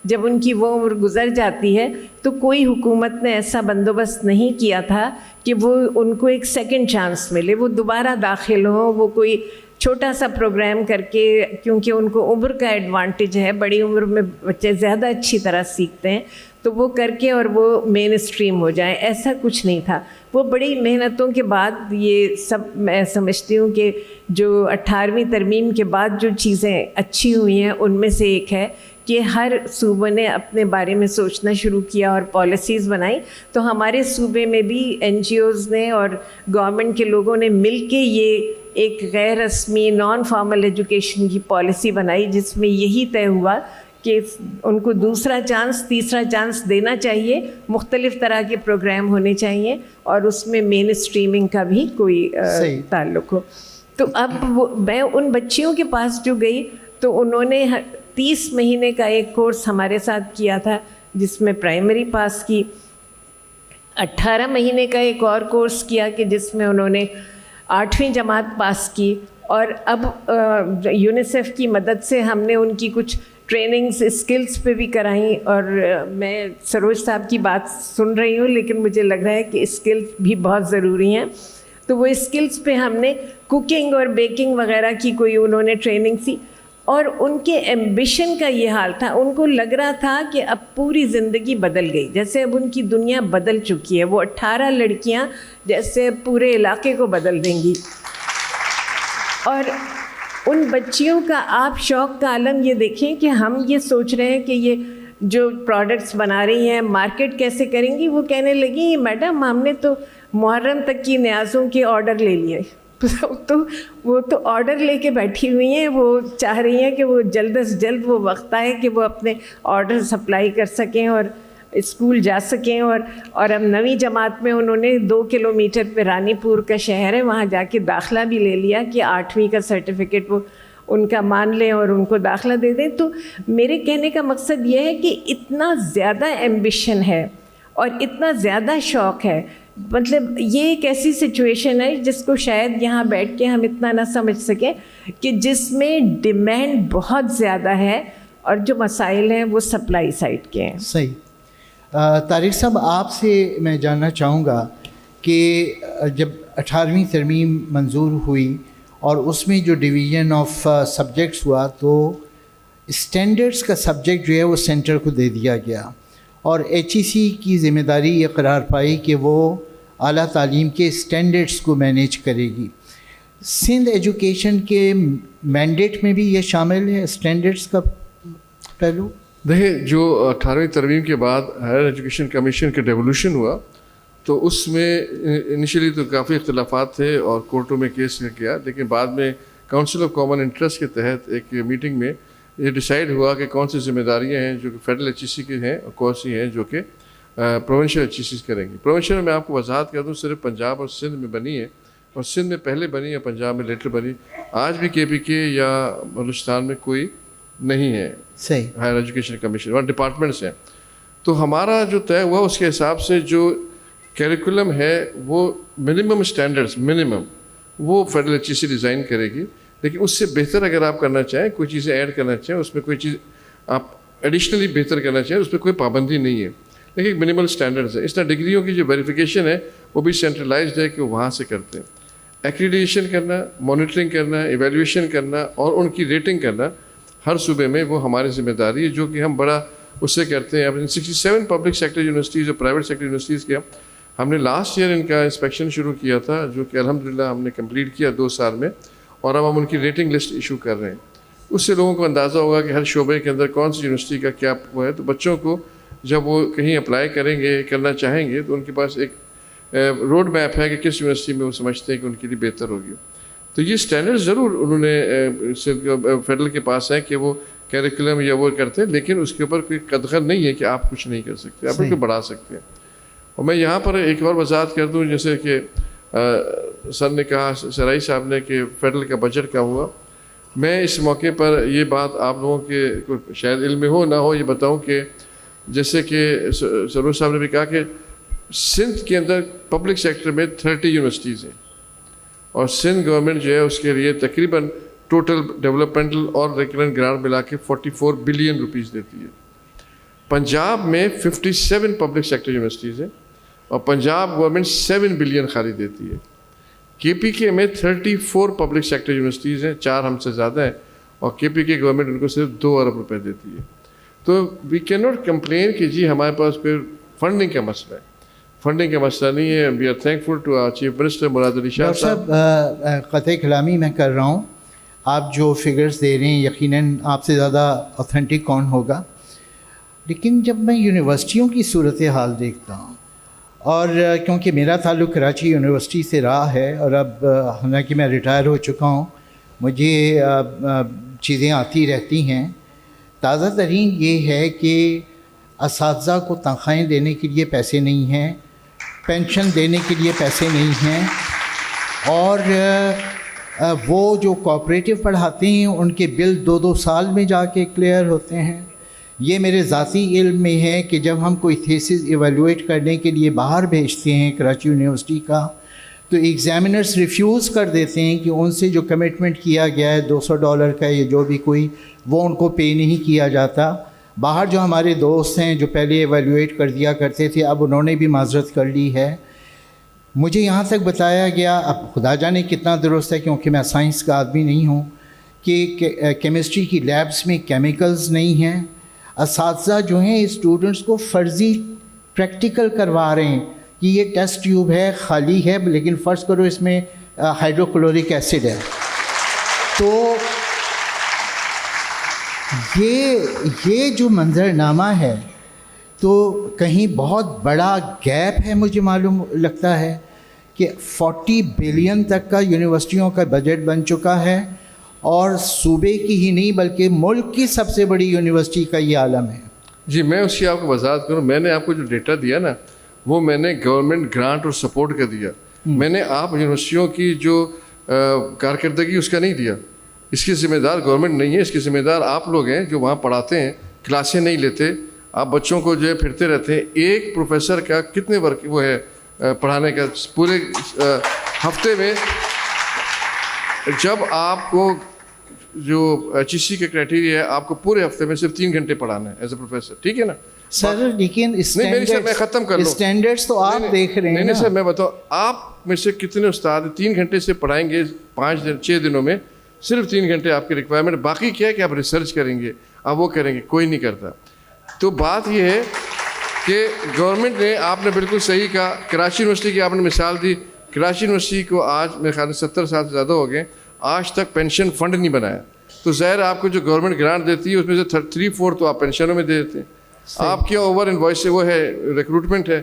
جب ان کی وہ عمر گزر جاتی ہے تو کوئی حکومت نے ایسا بندوبست نہیں کیا تھا کہ وہ ان کو ایک سیکنڈ چانس ملے, وہ دوبارہ داخل ہوں. وہ کوئی چھوٹا سا پروگرام کر کے, کیونکہ ان کو عمر کا ایڈوانٹیج ہے, بڑی عمر میں بچے زیادہ اچھی طرح سیکھتے ہیں, تو وہ کر کے اور وہ مین اسٹریم ہو جائیں, ایسا کچھ نہیں تھا. وہ بڑی محنتوں کے بعد یہ سب میں سمجھتی ہوں کہ جو 18ویں ترمیم کے بعد جو چیزیں اچھی ہوئی ہیں ان میں سے ایک ہے کہ ہر صوبے نے اپنے بارے میں سوچنا شروع کیا اور پالیسیز بنائی. تو ہمارے صوبے میں بھی NGOs نے اور گورنمنٹ کے لوگوں نے مل کے یہ ایک غیر رسمی نان فارمل ایجوکیشن کی پالیسی بنائی, جس میں یہی طے ہوا کہ ان کو دوسرا چانس, تیسرا چانس دینا چاہیے, مختلف طرح کے پروگرام ہونے چاہیے, اور اس میں مین اسٹریمنگ کا بھی کوئی تعلق ہو. تو اب میں ان بچیوں کے پاس جو گئی تو انہوں نے 30 مہینے کا ایک کورس ہمارے ساتھ کیا تھا جس میں پرائمری پاس کی, 18 مہینے کا ایک اور کورس کیا کہ جس میں انہوں نے 8ویں جماعت پاس کی, اور اب یونیسیف کی مدد سے ہم نے ان کی کچھ ٹریننگز اسکلز پہ بھی کرائیں. اور میں سروج صاحب کی بات سن رہی ہوں, لیکن مجھے لگ رہا ہے کہ اسکلز بھی بہت ضروری ہیں. تو وہ اسکلز پہ ہم نے کوکنگ اور بیکنگ وغیرہ کی کوئی انہوں نے ٹریننگ سی, اور ان کے ایمبیشن کا یہ حال تھا, ان کو لگ رہا تھا کہ اب پوری زندگی بدل گئی, جیسے اب ان کی دنیا بدل چکی ہے. وہ 18 لڑکیاں جیسے پورے علاقے کو بدل دیں گی. اور ان بچیوں کا آپ شوق کا عالم یہ دیکھیں کہ ہم یہ سوچ رہے ہیں کہ یہ جو پروڈکٹس بنا رہی ہیں مارکیٹ کیسے کریں گی. وہ کہنے لگی میڈم ہم نے تو محرم تک کی نیازوں کے آرڈر لے لیے. تو وہ تو آرڈر لے کے بیٹھی ہوئی ہیں, وہ چاہ رہی ہیں کہ وہ جلد از جلد وہ وقت آئے کہ وہ اپنے آرڈر سپلائی کر سکیں اور اسکول جا سکیں. اور اب 9ویں جماعت میں انہوں نے 2 کلومیٹر پہ رانی پور کا شہر ہے, وہاں جا کے داخلہ بھی لے لیا کہ 8ویں کا سرٹیفکیٹ وہ ان کا مان لیں اور ان کو داخلہ دے دیں. تو میرے کہنے کا مقصد یہ ہے کہ اتنا زیادہ ایمبیشن ہے اور اتنا زیادہ شوق ہے. مطلب یہ ایک ایسی سچویشن ہے جس کو شاید یہاں بیٹھ کے ہم اتنا نہ سمجھ سکیں, کہ جس میں ڈیمانڈ بہت زیادہ ہے اور جو مسائل ہیں وہ سپلائی سائڈ کے ہیں. صحیح. طارق صاحب آپ سے میں جاننا چاہوں گا کہ جب 18ویں ترمیم منظور ہوئی اور اس میں جو ڈویژن آف سبجیکٹس ہوا تو اسٹینڈرڈس کا سبجیکٹ جو ہے وہ سینٹر کو دے دیا گیا, اور HEC کی ذمہ داری یہ قرار پائی کہ وہ اعلیٰ تعلیم کے اسٹینڈرڈس کو مینیج کرے گی. سندھ ایجوکیشن کے مینڈیٹ میں بھی یہ شامل ہے اسٹینڈرڈس کا پہلو؟ دیکھیں جو 18ویں ترمیم کے بعد ہائر ایجوکیشن کمیشن کا ڈیولوشن ہوا تو اس میں انیشلی تو کافی اختلافات تھے اور کورٹوں میں کیس کیا، لیکن بعد میں کاؤنسل آف کامن انٹرسٹ کے تحت ایک میٹنگ میں یہ ڈیسائیڈ ہوا کہ کون سی ذمہ داریاں ہیں جو کہ فیڈرل ایچ ای سی کی ہیں اور کون سی ہیں جو کہ پروونشل ایچ ای سی کریں گی. پروونشل میں آپ کو وضاحت کر دوں صرف پنجاب اور سندھ میں بنی ہے، اور سندھ میں پہلے بنی ہے، پنجاب میں لیٹر بنی. آج بھی کے پی کے یا بلوچستان میں کوئی نہیں ہے صحیح ہائر ایجوکیشن کمیشن، اور ڈپارٹمنٹس ہیں. تو ہمارا جو طے ہوا اس کے حساب سے جو کیریکولم ہے وہ منیمم اسٹینڈرڈس وہ فیڈرل ایچ ای سی ڈیزائن کرے گی، لیکن اس سے بہتر اگر آپ کرنا چاہیں، کوئی چیزیں ایڈ کرنا چاہیں، اس میں کوئی چیز آپ ایڈیشنلی بہتر کرنا چاہیں، اس میں کوئی پابندی نہیں ہے، لیکن ایک منیمل اسٹینڈرڈس ہے. اس طرح ڈگریوں کی جو ویریفیکیشن ہے وہ بھی سینٹرلائزڈ ہے کہ وہ وہاں سے کرتے ہیں. ایکریڈیشن کرنا، مانیٹرنگ کرنا، ایویلیویشن کرنا اور ان کی ریٹنگ کرنا ہر صوبے میں وہ ہماری ذمہ داری ہے، جو کہ ہم بڑا اس سے کرتے ہیں. اپنے 67 پبلک سیکٹر یونیورسٹیز اور پرائیویٹ سیکٹر یونیورسٹیز کے ہم نے لاسٹ ایئر ان کا انسپیکشن شروع کیا تھا، جو کہ الحمدللہ ہم نے کمپلیٹ کیا 2 سال میں، اور اب ہم ان کی ریٹنگ لسٹ ایشو کر رہے ہیں. اس سے لوگوں کو اندازہ ہوگا کہ ہر شعبے کے اندر کون سی یونیورسٹی کا کیا وہ ہے. تو بچوں کو جب وہ کہیں اپلائی کریں گے، کرنا چاہیں گے، تو ان کے پاس ایک روڈ میپ ہے کہ کس یونیورسٹی میں وہ سمجھتے ہیں کہ ان کے لیے بہتر ہوگی. تو یہ سٹینڈرڈ ضرور انہوں نے فیڈرل کے پاس ہے کہ وہ کیریکولم یا وہ کرتے ہیں، لیکن اس کے اوپر کوئی قدغن نہیں ہے کہ آپ کچھ نہیں کر سکتے، آپ ان کو بڑھا سکتے ہیں. اور میں یہاں پر ایک اور وضاحت کر دوں، جیسے کہ سر نے کہا، سرائی صاحب نے، کہ فیڈرل کا بجٹ کا ہوا. میں اس موقع پر یہ بات آپ لوگوں کے شاید علم میں ہو نہ ہو یہ بتاؤں کہ جیسے کہ سرور صاحب نے بھی کہا کہ سندھ کے اندر پبلک سیکٹر میں 30 یونیورسٹیز ہیں، اور سندھ گورنمنٹ جو ہے اس کے لیے تقریباً ٹوٹل ڈیولپمنٹل اور ریکرنٹ گرانٹ ملا کے 44 بلین روپیز دیتی ہے. پنجاب میں 57 پبلک سیکٹر یونیورسٹیز ہیں اور پنجاب گورنمنٹ 7 بلین خالی دیتی ہے. کے پی کے میں 34 پبلک سیکٹر یونیورسٹیز ہیں، 4 ہم سے زیادہ ہیں، اور کے پی کے گورنمنٹ ان کو صرف 2 ارب روپے دیتی ہے. تو وی کین ناٹ کمپلین کہ جی ہمارے پاس کوئی فنڈنگ کا مسئلہ ہے. فنڈنگ کا مسئلہ نہیں ہے. We are thankful to our chief minister Murad Ali Shah صاحب. قطع کلامی میں کر رہا ہوں، آپ جو فگرز دے رہے ہیں یقیناً آپ سے زیادہ اوتھینٹک کون ہوگا، لیکن جب میں یونیورسٹیوں کی صورتحال دیکھتا ہوں، اور کیونکہ میرا تعلق کراچی یونیورسٹی سے رہا ہے، اور اب حالانکہ میں ریٹائر ہو چکا ہوں، مجھے چیزیں آتی رہتی ہیں. تازہ ترین یہ ہے کہ اساتذہ کو تنخواہیں دینے کے لیے پیسے نہیں ہیں، پینشن دینے کے لیے پیسے نہیں ہیں، اور وہ جو کوآپریٹو پڑھاتے ہیں ان کے بل 2 سال میں جا کے کلیئر ہوتے ہیں. یہ میرے ذاتی علم میں ہے کہ جب ہم کوئی تھیسس ایویلویٹ کرنے کے لیے باہر بھیجتے ہیں کراچی یونیورسٹی کا، تو ایگزامینرز ریفیوز کر دیتے ہیں کہ ان سے جو کمٹمنٹ کیا گیا ہے $200 کا یا جو بھی کوئی، وہ ان کو پے نہیں کیا جاتا. باہر جو ہمارے دوست ہیں جو پہلے ایویلویٹ کر دیا کرتے تھے، اب انہوں نے بھی معذرت کر لی ہے. مجھے یہاں تک بتایا گیا، اب خدا جانے کتنا درست ہے کیونکہ میں سائنس کا آدمی نہیں ہوں، کہ کیمسٹری کی لیبس میں کیمیکلز نہیں ہیں. اساتذہ جو ہیں اسٹوڈنٹس کو فرضی پریکٹیکل کروا رہے ہیں کہ یہ ٹیسٹ ٹیوب ہے، خالی ہے، لیکن فرض کرو اس میں ہائیڈروکلورک ایسڈ ہے. تو یہ جو منظرنامہ ہے تو کہیں بہت بڑا گیپ ہے. مجھے معلوم لگتا ہے کہ 40 بلین تک کا یونیورسٹیوں کا بجٹ بن چکا ہے، اور صوبے کی ہی نہیں بلکہ ملک کی سب سے بڑی یونیورسٹی کا یہ عالم ہے. جی میں اس کی آپ کو وضاحت کروں. میں نے آپ کو جو ڈیٹا دیا نا، وہ میں نے گورنمنٹ گرانٹ اور سپورٹ کا دیا. میں نے آپ یونیورسٹیوں کی جو کارکردگی اس کا نہیں دیا. اس کی ذمہ دار گورنمنٹ نہیں ہے، اس کی ذمہ دار آپ لوگ ہیں جو وہاں پڑھاتے ہیں، کلاسیں نہیں لیتے، آپ بچوں کو جو ہے پھرتے رہتے ہیں. ایک پروفیسر کا کتنے ورک وہ ہے پڑھانے کا پورے ہفتے میں؟ جب آپ کو جو ایچ ای سی کا کرائٹیریا ہے، آپ کو پورے ہفتے میں صرف 3 گھنٹے پڑھانا ہے ایز اے پروفیسر، ٹھیک ہے نا سر؟ لیکن میں ختم کر لوں. اسٹینڈرڈس تو آپ دیکھ رہے ہیں. نہیں سر، میں بتاؤں آپ میں سے کتنے استاد 3 گھنٹے سے پڑھائیں گے 6 دنوں میں، صرف 3 گھنٹے آپ کی ریکوائرمنٹ، باقی کیا ہے کہ آپ ریسرچ کریں گے، آپ وہ کریں گے، کوئی نہیں کرتا. تو بات یہ ہے کہ گورنمنٹ نے، آپ نے بالکل صحیح کہا، کراچی یونیورسٹی کی آپ نے مثال دی. کراچی یونیورسٹی کو آج میرے خیال میں 70 سال سے زیادہ ہو گئے، آج تک پینشن فنڈ نہیں بنایا. تو ظاہر آپ کو جو گورنمنٹ گرانٹ دیتی ہے اس میں سے 3/4 تو آپ پینشنوں میں دے دیتے ہیں. آپ کے اوور انوائس سے وہ ہے ریکروٹمنٹ ہے.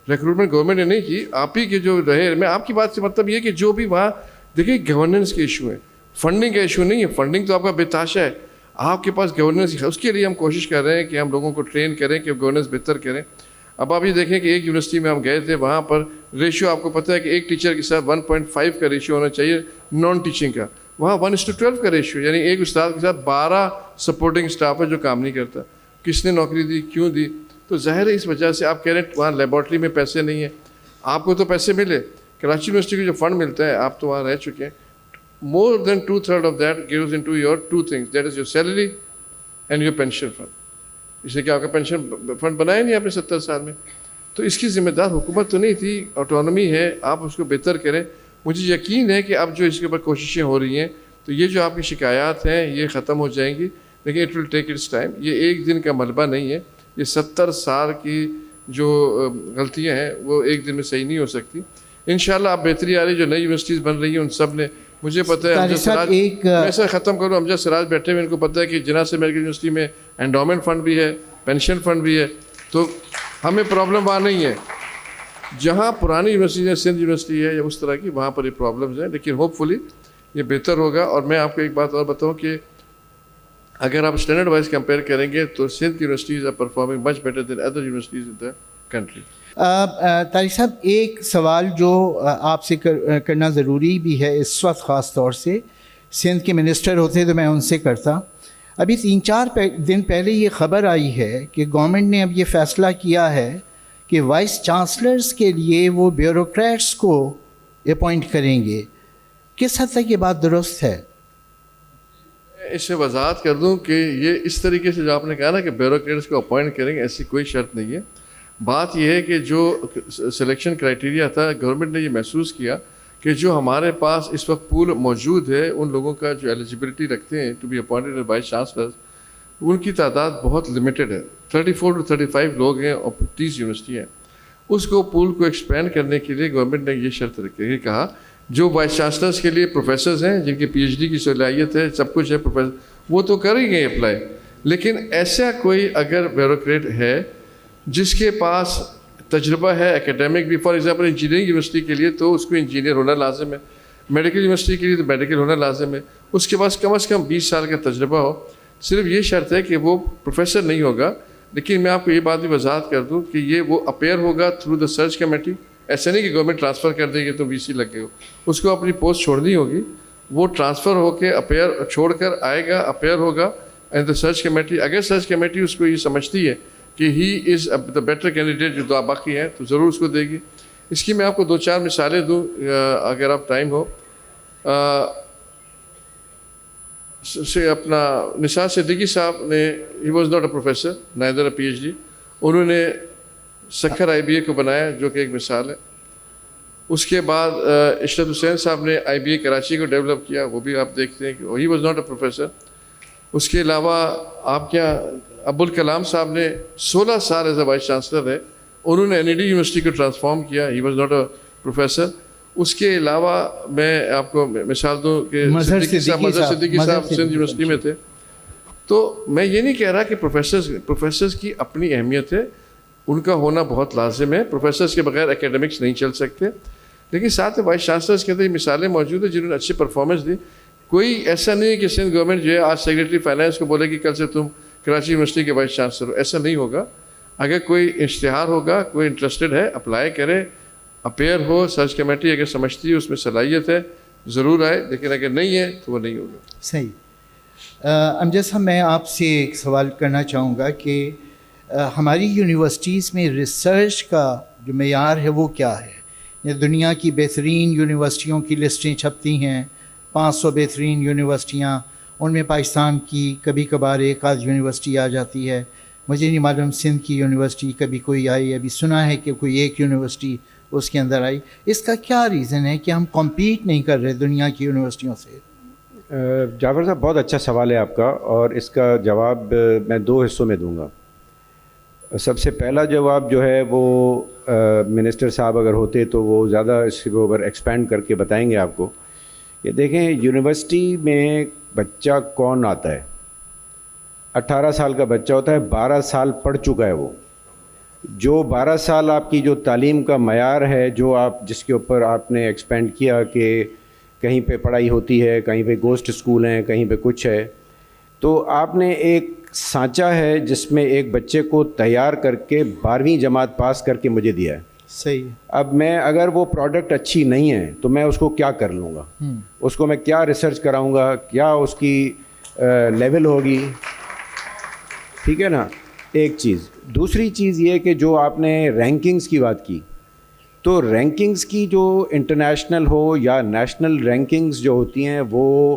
ریکروٹمنٹ گورنمنٹ نے نہیں کی, آپ ہی کے جو رہے. میں آپ کی بات سے مطلب یہ کہ جو بھی وہاں دیکھیں گورننس کے ایشو ہیں, فنڈنگ کا ایشو نہیں ہے. فنڈنگ تو آپ کا بے تحاشا ہے, آپ کے پاس گورننس, اس کے لیے ہم کوشش کر رہے ہیں کہ ہم لوگوں کو ٹرین کریں کہ گورننس بہتر کریں. اب آپ یہ دیکھیں کہ ایک یونیورسٹی میں ہم گئے تھے, وہاں پر ریشو آپ کو پتہ ہے کہ ایک ٹیچر کے ساتھ 1.5 کا ریشو ہونا چاہیے نان ٹیچنگ کا, وہاں 1:12 کا ریشو, یعنی ایک استاد کے ساتھ 12 سپورٹنگ اسٹاف ہے جو کام نہیں کرتا. کس نے نوکری دی, کیوں دی؟ تو ظاہر ہے اس وجہ سے آپ کہہ رہے ہیں وہاں لیبارٹری میں پیسے نہیں ہیں. آپ کو تو پیسے ملے, کراچی یونیورسٹی کو جو فنڈ ملتا ہے, آپ تو وہاں رہ چکے ہیں, more than 2/3 of that goes into your two things, that is your salary and your pension fund. اس لیے کہ آپ کا پینشن فنڈ بنایا نہیں آپ نے 70 سال میں. تو اس کی ذمہ دار حکومت تو نہیں تھی, آٹونومی ہے, آپ اس کو بہتر کریں. مجھے یقین ہے کہ اب جو اس کے اوپر کوششیں ہو رہی ہیں تو یہ جو آپ کی شکایات ہیں یہ ختم ہو جائیں گی, لیکن it will take its time. یہ ایک دن کا ملبہ نہیں ہے, یہ 70 سال کی جو غلطیاں ہیں وہ ایک دن میں صحیح نہیں ہو سکتی. انشاءاللہ آپ بہتری آ رہی, جو نئی یونیورسٹیز بن رہی ہیں ان سب نے, مجھے پتہ ہے امجد سراج, میں ایسا ختم کروں, امجد سراج بیٹھے ہوئے, ان کو پتہ ہے کہ جناح سے میڈیکل یونیورسٹی میں انڈومنٹ فنڈ بھی ہے, پینشن فنڈ بھی ہے, تو ہمیں پرابلم وہاں نہیں ہے. جہاں پرانی یونیورسٹی ہے, سندھ یونیورسٹی ہے یا اس طرح کی, وہاں پر یہ پرابلمز ہیں, لیکن ہوپ فلی یہ بہتر ہوگا. اور میں آپ کو ایک بات اور بتاؤں کہ اگر آپ اسٹینڈرڈ وائز کمپیئر کریں گے تو Sindh universities are performing much better than other universities in the country. Tariq صاحب, ایک سوال جو آپ سے کرنا ضروری بھی ہے اس وقت, خاص طور سے سندھ کے منسٹر ہوتے تو میں ان سے کرتا. ابھی 3-4 دن پہلے یہ خبر آئی ہے کہ گورنمنٹ نے اب یہ فیصلہ کیا ہے کہ وائس چانسلرز کے لیے وہ بیوروکریٹس کو اپوائنٹ کریں گے. کس حد تک یہ بات درست ہے؟ اس سے وضاحت کر دوں کہ یہ اس طریقے سے جو آپ نے کہا نا کہ بیوروکریٹس کو اپوائنٹ کریں گے, ایسی کوئی شرط نہیں ہے. بات یہ ہے کہ جو سلیکشن کرائٹیریا تھا, گورنمنٹ نے یہ محسوس کیا کہ جو ہمارے پاس اس وقت پول موجود ہے ان لوگوں کا جو ایلیجبلٹی رکھتے ہیں to be appointed as vice chancellors, ان کی تعداد بہت لمیٹڈ ہے. 34 to 35 لوگ ہیں اور 30 یونیورسٹی ہیں. اس کو پول کو ایکسپینڈ کرنے کے لیے گورنمنٹ نے یہ شرط رکھی, یہ کہا جو وائس چانسلرز کے لیے پروفیسرز ہیں جن کی PhD کی صلاحیت ہے, سب کچھ ہے, پروفیسر وہ تو کریں گے اپلائی, لیکن ایسا کوئی اگر بیوروکریٹ ہے جس کے پاس تجربہ ہے اکیڈیمک بھی, فار ایگزامپل انجینئرنگ یونیورسٹی کے لیے تو اس کو انجینئر ہونا لازم ہے, میڈیکل یونیورسٹی کے لیے تو میڈیکل ہونا لازم ہے, اس کے پاس کم از کم 20 سال کا تجربہ ہو. صرف یہ شرط ہے کہ وہ پروفیسر نہیں ہوگا. لیکن میں آپ کو یہ بات بھی وضاحت کر دوں کہ یہ وہ اپیئر ہوگا تھرو دا سرچ کمیٹی. ایسا نہیں کہ گورنمنٹ ٹرانسفر کر دے گی تو VC لگ گئے ہو, اس کو اپنی پوسٹ چھوڑنی ہوگی. وہ ٹرانسفر ہو کے اپیئر چھوڑ کر آئے گا, اپیئر ہوگا اینڈ دا سرچ کمیٹی, اگر سرچ کمیٹی اس کو یہ سمجھتی ہے کہ ہی از دا بیٹر کینڈیڈیٹ جو باقی ہیں تو ضرور اس کو دے گی. اس کی میں آپ کو 2-4 مثالیں دوں اگر آپ ٹائم ہو. سے اپنا نثار صدیقی صاحب نے, ہی was not a professor neither a PhD, انہوں نے سکھر IBA کو بنایا جو کہ ایک مثال ہے. اس کے بعد عشرت حسین صاحب نے IBA کراچی کو ڈیولپ کیا, وہ بھی آپ دیکھتے ہیں کہ he was not a professor. اس کے علاوہ آپ کیا ابوالکلام صاحب نے 16 سال ایز اے وائس چانسلر ہے, انہوں نے NED یونیورسٹی کو ٹرانسفارم کیا, he was not a professor. اس کے علاوہ میں آپ کو مثال دوں کہ مظہر صدیقی صاحب سندھ یونیورسٹی میں تھے. تو میں یہ نہیں کہہ رہا کہ پروفیسرز کی اپنی اہمیت ہے, ان کا ہونا بہت لازم ہے, پروفیسرز کے بغیر اکیڈمکس نہیں چل سکتے, لیکن ساتھ میں وائس چانسلرز کے اندر یہ مثالیں موجود ہیں جنہوں نے اچھی پرفارمنس دی. کوئی ایسا نہیں ہے کہ سندھ گورنمنٹ جو ہے آج سیکریٹری فائنانس کو بولے کہ کل سے تم کراچی یونیورسٹی کے وائس چانسلر ہو, ایسا نہیں ہوگا. اگر کوئی اشتہار ہوگا, کوئی انٹرسٹڈ ہے اپلائی کرے, اپیئر ہو, سرچ کمیٹی اگر سمجھتی ہے اس میں صلاحیت ہے ضرور آئے, لیکن اگر نہیں ہے تو وہ نہیں ہوگا. صحیح. امجد صاحب, میں آپ سے ایک سوال کرنا چاہوں گا کہ ہماری یونیورسٹیز میں ریسرچ کا جو معیار ہے وہ کیا ہے؟ دنیا کی بہترین یونیورسٹیوں کی لسٹیں چھپتی ہیں, 500 بہترین یونیورسٹیاں, ان میں پاکستان کی کبھی کبھار ایک آدھ یونیورسٹی آ جاتی ہے. مجھے نہیں معلوم سندھ کی یونیورسٹی کبھی کوئی آئی, ابھی سنا ہے کہ کوئی ایک یونیورسٹی اس کے اندر آئی. اس کا کیا ریزن ہے کہ ہم کمپیٹ نہیں کر رہے دنیا کی یونیورسٹیوں سے؟ جعفر صاحب, بہت اچھا سوال ہے آپ کا, اور اس کا جواب میں 2 حصوں میں دوں گا. سب سے پہلا جواب جو ہے وہ منسٹر صاحب اگر ہوتے تو وہ زیادہ اس کے اوپر ایکسپینڈ کر کے بتائیں گے آپ کو. کہ دیکھیں, یونیورسٹی میں بچہ کون آتا ہے. 18 سال کا بچہ ہوتا ہے, 12 سال پڑھ چکا ہے وہ. جو 12 سال آپ کی جو تعلیم کا معیار ہے, جو آپ جس کے اوپر آپ نے ایکسپینڈ کیا کہ کہیں پہ پڑھائی ہوتی ہے, کہیں پہ گوسٹ اسکول ہیں, کہیں پہ کچھ ہے, تو آپ نے ایک سانچہ ہے جس میں ایک بچے کو تیار کر کے 12ویں جماعت پاس کر کے مجھے دیا ہے. صحیح. اب میں اگر وہ پروڈکٹ اچھی نہیں ہے تو میں اس کو کیا کر لوں گا, اس کو میں کیا ریسرچ کراؤں گا, کیا اس کی لیول ہوگی. ٹھیک ہے نا, ایک چیز. دوسری چیز یہ کہ جو آپ نے رینکنگز کی بات کی, تو رینکنگز کی جو انٹرنیشنل ہو یا نیشنل رینکنگز جو ہوتی ہیں وہ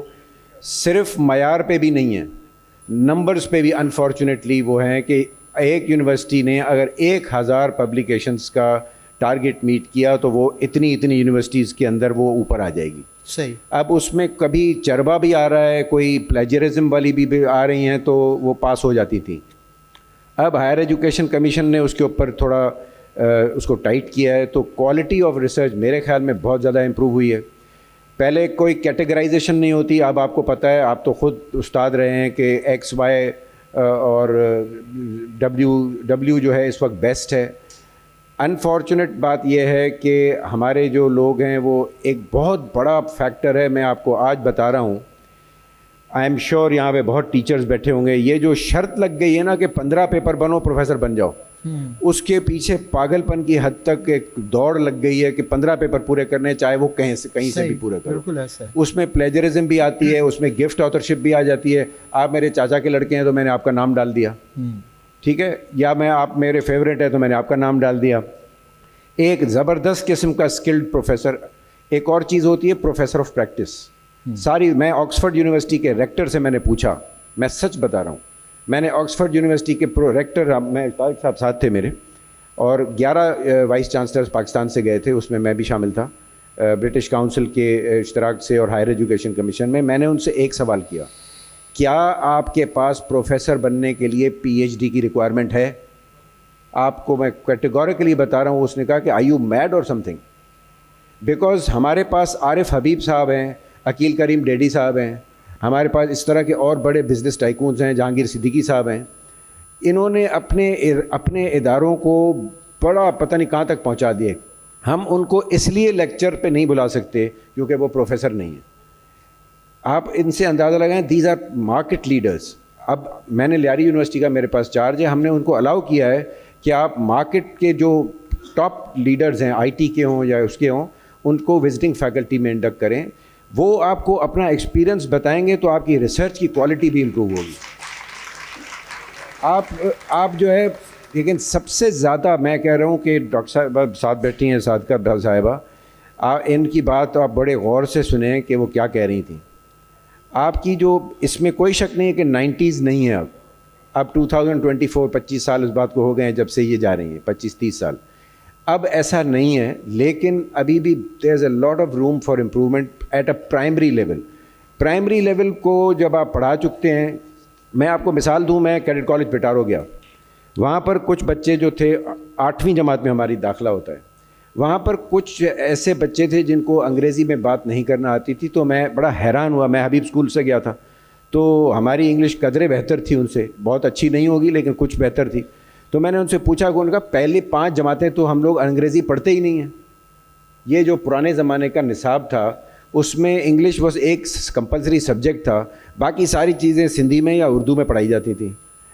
صرف معیار پہ بھی نہیں ہیں, نمبرز پہ بھی انفارچونیٹلی وہ ہیں کہ ایک یونیورسٹی نے اگر 1000 پبلیکیشنز کا ٹارگٹ میٹ کیا تو وہ اتنی یونیورسٹیز کے اندر وہ اوپر آ جائے گی. صحیح. اب اس میں کبھی چربا بھی آ رہا ہے, کوئی پلیجرزم والی بھی آ رہی ہیں, تو وہ پاس ہو جاتی تھی. اب ہائر ایجوکیشن کمیشن نے اس کے اوپر تھوڑا اس کو ٹائٹ کیا ہے, تو کوالٹی آف ریسرچ میرے خیال میں بہت زیادہ امپروو ہوئی ہے. پہلے کوئی کیٹیگرائزیشن نہیں ہوتی, اب آپ کو پتہ ہے, آپ تو خود استاد رہے ہیں کہ ایکس وائی اور ڈبلیو جو ہے اس وقت بیسٹ ہے. انفارچونیٹ بات یہ ہے کہ ہمارے جو لوگ ہیں وہ ایک بہت بڑا فیکٹر ہے, میں آپ کو آج بتا رہا ہوں, آئی ایم شیور یہاں پہ بہت ٹیچرز بیٹھے ہوں گے, یہ جو شرط لگ گئی ہے نا کہ 15 پیپر بنو پروفیسر بن جاؤ, اس کے پیچھے پاگل پن کی حد تک ایک دوڑ لگ گئی ہے کہ 15 پیپر پورے کرنے, چاہے وہ کہیں سے بھی پورے کرو. بالکل ایسا ہے. اس میں پلیجرزم بھی آتی ہے, اس میں گفٹ آتھرشپ بھی آ جاتی ہے. آپ میرے چاچا کے لڑکے ہیں تو میں نے آپ کا نام ڈال دیا, ٹھیک ہے, یا آپ میرے فیوریٹ ہے تو میں نے آپ کا نام ڈال دیا. ایک زبردست قسم کا اسکلڈ پروفیسر. ایک اور چیز ہوتی ہے پروفیسر آف پریکٹس. ساری میں آکسفورڈ یونیورسٹی کے ریکٹر سے میں نے پوچھا, میں سچ بتا رہا ہوں, میں نے آکسفورڈ یونیورسٹی کے ریکٹر, میں طارق صاحب ساتھ تھے میرے, اور 11 وائس چانسلرز پاکستان سے گئے تھے, اس میں بھی شامل تھا, برٹش کاؤنسل کے اشتراک سے اور ہائر ایجوکیشن کمیشن میں. میں نے ان سے ایک سوال کیا, کیا آپ کے پاس پروفیسر بننے کے لیے PhD کی ریکوائرمنٹ ہے؟ آپ کو میں کیٹیگوریکلی بتا رہا ہوں. اس نے کہا کہ آئی یو میڈ اور سم تھنگ, بیکاز ہمارے پاس عارف حبیب صاحب ہیں, عقیل کریم ڈیڈی صاحب ہیں, ہمارے پاس اس طرح کے اور بڑے بزنس ٹائکونز ہیں, جہانگیر صدیقی صاحب ہیں. انہوں نے اپنے اداروں کو بڑا پتہ نہیں کہاں تک پہنچا دیے. ہم ان کو اس لیے لیکچر پہ نہیں بلا سکتے کیونکہ وہ پروفیسر نہیں ہیں. آپ ان سے اندازہ لگائیں, دیز آر مارکیٹ لیڈرز. اب میں نے لیاری یونیورسٹی کا میرے پاس چارج ہے, ہم نے ان کو الاؤ کیا ہے کہ آپ مارکیٹ کے جو ٹاپ لیڈرز ہیں, IT کے ہوں یا اس کے ہوں, ان کو وزٹنگ فیکلٹی میں انڈکٹ کریں. وہ آپ کو اپنا ایکسپیرینس بتائیں گے تو آپ کی ریسرچ کی کوالٹی بھی امپروو ہوگی. آپ جو ہے, لیکن سب سے زیادہ میں کہہ رہا ہوں کہ ڈاکٹر صاحب ساتھ بیٹھی ہیں, صادقہ صاحبہ, ان کی بات آپ بڑے غور سے سنیں کہ وہ کیا کہہ رہی تھیں. آپ کی جو, اس میں کوئی شک نہیں ہے کہ 90s نہیں ہے, اب 2024 25 سال اس بات کو ہو گئے ہیں جب سے یہ جا رہی ہیں, 25-30 سال. اب ایسا نہیں ہے, لیکن ابھی بھی there is a lot of room for improvement at a primary level. Primary level کو جب آپ پڑھا چکتے ہیں, میں آپ کو مثال دوں, میں کیڈٹ کالج پٹارو گیا, وہاں پر کچھ بچے جو تھے, 8ویں جماعت میں ہماری داخلہ ہوتا ہے, وہاں پر کچھ ایسے بچے تھے جن کو انگریزی میں بات نہیں کرنا آتی تھی. تو میں بڑا حیران ہوا, میں حبیب اسکول سے گیا تھا, تو ہماری انگلش قدرے بہتر تھی ان سے, بہت اچھی نہیں ہوگی لیکن کچھ بہتر تھی. تو میں نے ان سے پوچھا کہ ان کا پہلے 5 جماعتیں تو ہم لوگ انگریزی پڑھتے ہی نہیں ہیں. یہ جو پرانے زمانے کا نصاب تھا اس میں انگلش بس ایک کمپلسری سبجیکٹ تھا, باقی ساری چیزیں سندھی میں یا اردو میں پڑھائی جاتی تھیں.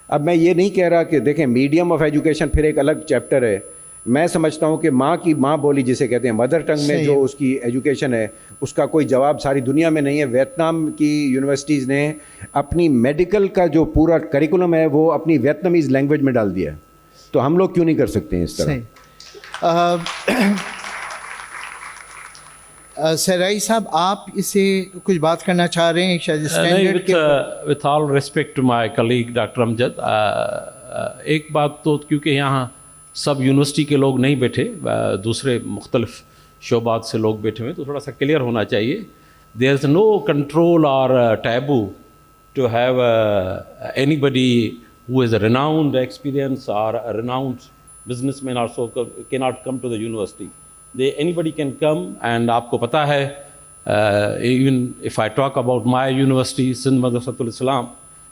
اب میں یہ نہیں کہہ رہا کہ دیکھیں میڈیم آف ایجوکیشن پھر ایک الگ چیپٹر ہے. میں سمجھتا ہوں کہ ماں کی ماں بولی جسے کہتے ہیں, مدر ٹنگ میں جو اس کی ایجوکیشن ہے, اس کا کوئی جواب ساری دنیا میں نہیں ہے. ویتنام کی یونیورسٹیز نے اپنی میڈیکل کا جو پورا کریکولم ہے وہ اپنی ویتنامیز لینگویج میں ڈال دیا ہے, تو ہم لوگ کیوں نہیں کر سکتے ہیں اس طرح؟ سرائی صاحب, آپ اسے کچھ بات کرنا چاہ رہے ہیں اسٹینڈرڈ کے؟ With all respect to my colleague doctor Amjad, ایک بات تو کیونکہ یہاں سب یونیورسٹی کے لوگ نہیں بیٹھے, دوسرے مختلف شعبات سے لوگ بیٹھے ہوئے, تو تھوڑا سا کلیئر ہونا چاہیے. دیر از نو کنٹرول اور taboo to have anybody who is a renowned experience or a renowned businessman also cannot come to the university. Anybody can come, and آپ کو پتہ ہے Even if I talk about my university, Sindh Madrasatul Islam,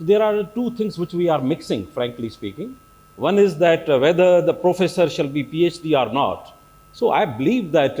So there are two things which we are mixing, frankly speaking. One is that whether the professor shall be PhD or not. So I believe that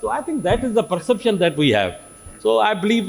So I think that is the perception that we have. So I believe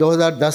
2010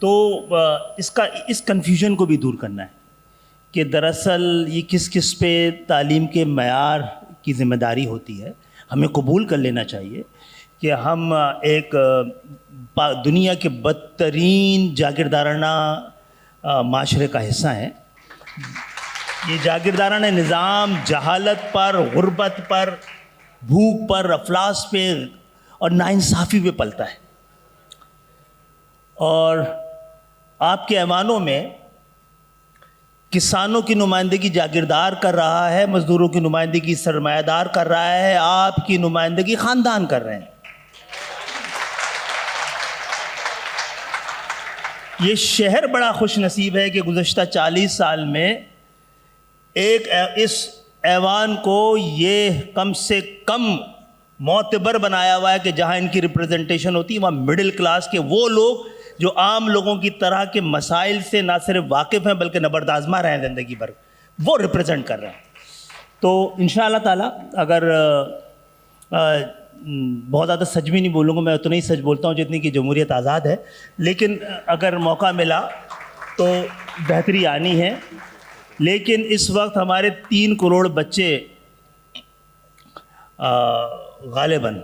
تو اس confusion کو بھی دور کرنا ہے کہ دراصل یہ کس کس پہ تعلیم کے معیار کی ذمہ داری ہوتی ہے. ہمیں قبول کر لینا چاہیے کہ ہم ایک دنیا کے بدترین جاگیردارانہ معاشرے کا حصہ ہیں. یہ جاگیردارانہ نظام جہالت پر، غربت پر، بھوک پر، افلاس پہ اور ناانصافی پہ پلتا ہے. اور آپ کے ایوانوں میں کسانوں کی نمائندگی جاگیردار کر رہا ہے، مزدوروں کی نمائندگی سرمایہ دار کر رہا ہے، آپ کی نمائندگی خاندان کر رہے ہیں. یہ شہر بڑا خوش نصیب ہے کہ گزشتہ 40 سال میں اس ایوان کو یہ کم سے کم معتبر بنایا ہوا ہے کہ جہاں ان کی ریپریزنٹیشن ہوتی ہے وہاں مڈل کلاس کے وہ لوگ جو عام لوگوں کی طرح کے مسائل سے نہ صرف واقف ہیں بلکہ نبرد آزما رہے ہیں زندگی بھر، وہ ریپریزنٹ کر رہے ہیں. تو انشاءاللہ تعالیٰ اگر بہت زیادہ سچ بھی نہیں بولوں گا، میں اتنا ہی سچ بولتا ہوں جتنی کہ جمہوریت آزاد ہے، لیکن اگر موقع ملا تو بہتری آنی ہے. لیکن اس وقت ہمارے 3 کروڑ بچے غالباً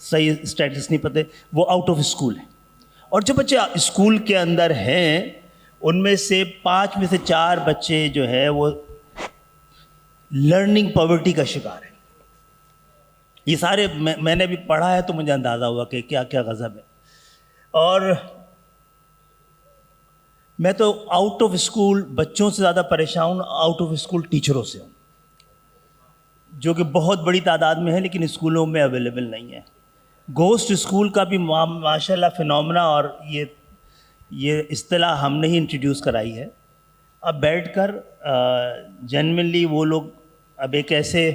صحیح اسٹیٹس نہیں پتہ، وہ آؤٹ آف اسکول ہیں. اور جو بچے اسکول کے اندر ہیں ان میں سے 5 میں سے 4 بچے جو ہے وہ لرننگ پاورٹی کا شکار ہیں. یہ سارے میں نے بھی پڑھا ہے تو مجھے اندازہ ہوا کہ کیا کیا غضب ہے. اور میں تو آؤٹ آف اسکول بچوں سے زیادہ پریشان ہوں، آؤٹ آف اسکول ٹیچروں سے ہوں، جو کہ بہت بڑی تعداد میں ہے لیکن اسکولوں میں اویلیبل نہیں ہے. گھوسٹ اسکول کا بھی ماشاء اللہ فنومنا، اور یہ اصطلاح ہم نے ہی انٹروڈیوس کرائی ہے. اب بیٹھ کر جنرلی وہ لوگ اب ایک ایسے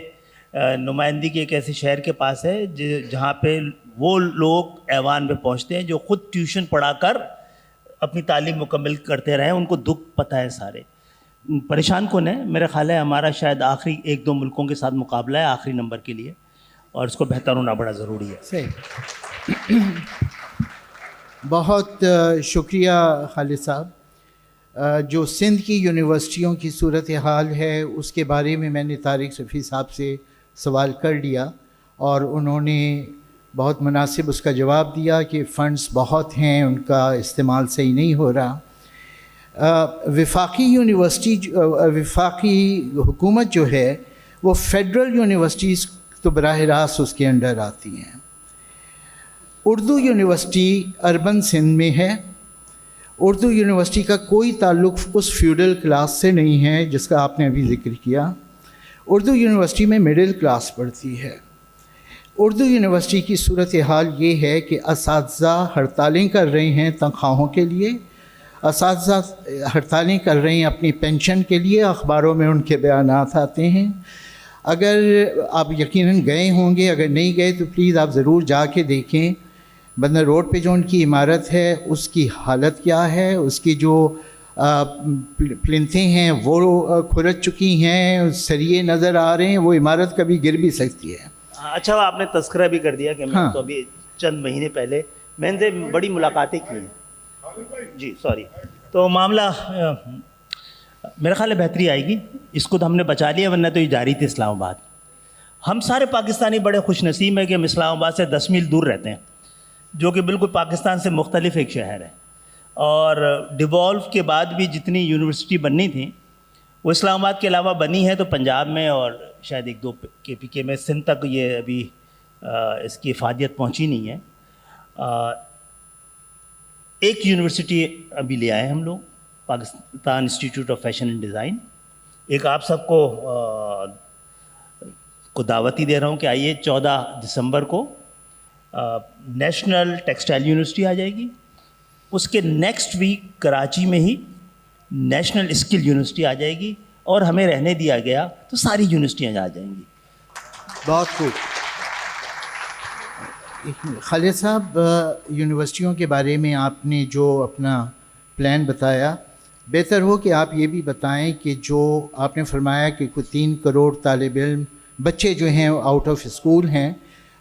نمائندگی ایک ایسے شہر کے پاس ہے جہاں پہ وہ لوگ ایوان پہ پہنچتے ہیں جو خود ٹیوشن پڑھا کر اپنی تعلیم مکمل کرتے رہے، ان کو دکھ پتہ ہے سارے. پریشان کون ہے؟ میرا خیال ہے ہمارا شاید آخری 1-2 ملکوں کے ساتھ مقابلہ ہے آخری نمبر کے لیے، اور اس کو بہتر ہونا بڑا ضروری ہے. صحیح. بہت شکریہ خالد صاحب. جو سندھ کی یونیورسٹیوں کی صورتحال ہے اس کے بارے میں نے طارق رفیع صاحب سے سوال کر لیا اور انہوں نے بہت مناسب اس کا جواب دیا کہ فنڈز بہت ہیں، ان کا استعمال صحیح نہیں ہو رہا. وفاقی یونیورسٹی وفاقی حکومت جو ہے وہ فیڈرل یونیورسٹیز تو براہ راست اس کے انڈر آتی ہیں. اردو یونیورسٹی اربن سندھ میں ہے. اردو یونیورسٹی کا کوئی تعلق اس فیوڈل کلاس سے نہیں ہے جس کا آپ نے ابھی ذکر کیا. اردو یونیورسٹی میں مڈل کلاس پڑھتی ہے. اردو یونیورسٹی کی صورتحال یہ ہے کہ اساتذہ ہڑتالیں کر رہے ہیں تنخواہوں کے لیے، اساتذہ ہڑتالیں کر رہے ہیں اپنی پینشن کے لیے، اخباروں میں ان کے بیانات آتے ہیں. اگر آپ یقیناً گئے ہوں گے، اگر نہیں گئے تو پلیز آپ ضرور جا کے دیکھیں بندر روڈ پہ جو ان کی عمارت ہے اس کی حالت کیا ہے. اس کی جو پلنتھیں ہیں وہ کھرچ چکی ہیں، سریے نظر آ رہے ہیں، وہ عمارت کبھی گر بھی سکتی ہے. اچھا آپ نے تذکرہ بھی کر دیا کہ میں تو ابھی چند مہینے پہلے میں ان سے بڑی ملاقاتیں کی ہیں. جی سوری. تو معاملہ میرا خیال ہے بہتری آئے گی. اس کو تو ہم نے بچا لیا، ورنہ تو یہ جاری تھی اسلام آباد. ہم سارے پاکستانی بڑے خوش نصیب ہیں کہ ہم اسلام آباد سے 10 میل دور رہتے ہیں، جو کہ بالکل پاکستان سے مختلف ایک شہر ہے. اور ڈیوالو کے بعد بھی جتنی یونیورسٹی بننی تھیں وہ اسلام آباد کے علاوہ بنی ہے تو پنجاب میں اور شاید 1-2 KPK میں. سندھ تک یہ ابھی اس کی افادیت پہنچی نہیں ہے. ایک یونیورسٹی ابھی لے آئے ہم لوگ، Pakistan institute of fashion and design. ایک آپ سب کو دعوت ہی دے رہا ہوں کہ آئیے 14 دسمبر کو نیشنل ٹیکسٹائل یونیورسٹی آ جائے گی. اس کے نیکسٹ ویک کراچی میں ہی نیشنل اسکل یونیورسٹی آ جائے گی، اور ہمیں رہنے دیا گیا تو ساری یونیورسٹیاں آ جائیں گی. بہت خوب. خالد صاحب، یونیورسٹیوں کے بارے میں آپ نے جو اپنا پلان بتایا، بہتر ہو کہ آپ یہ بھی بتائیں کہ جو آپ نے فرمایا کہ کوئی 3 کروڑ طالب علم بچے جو ہیں آؤٹ آف اسکول ہیں،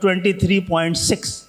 2.23.6।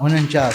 49।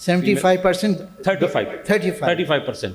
75%? 35%।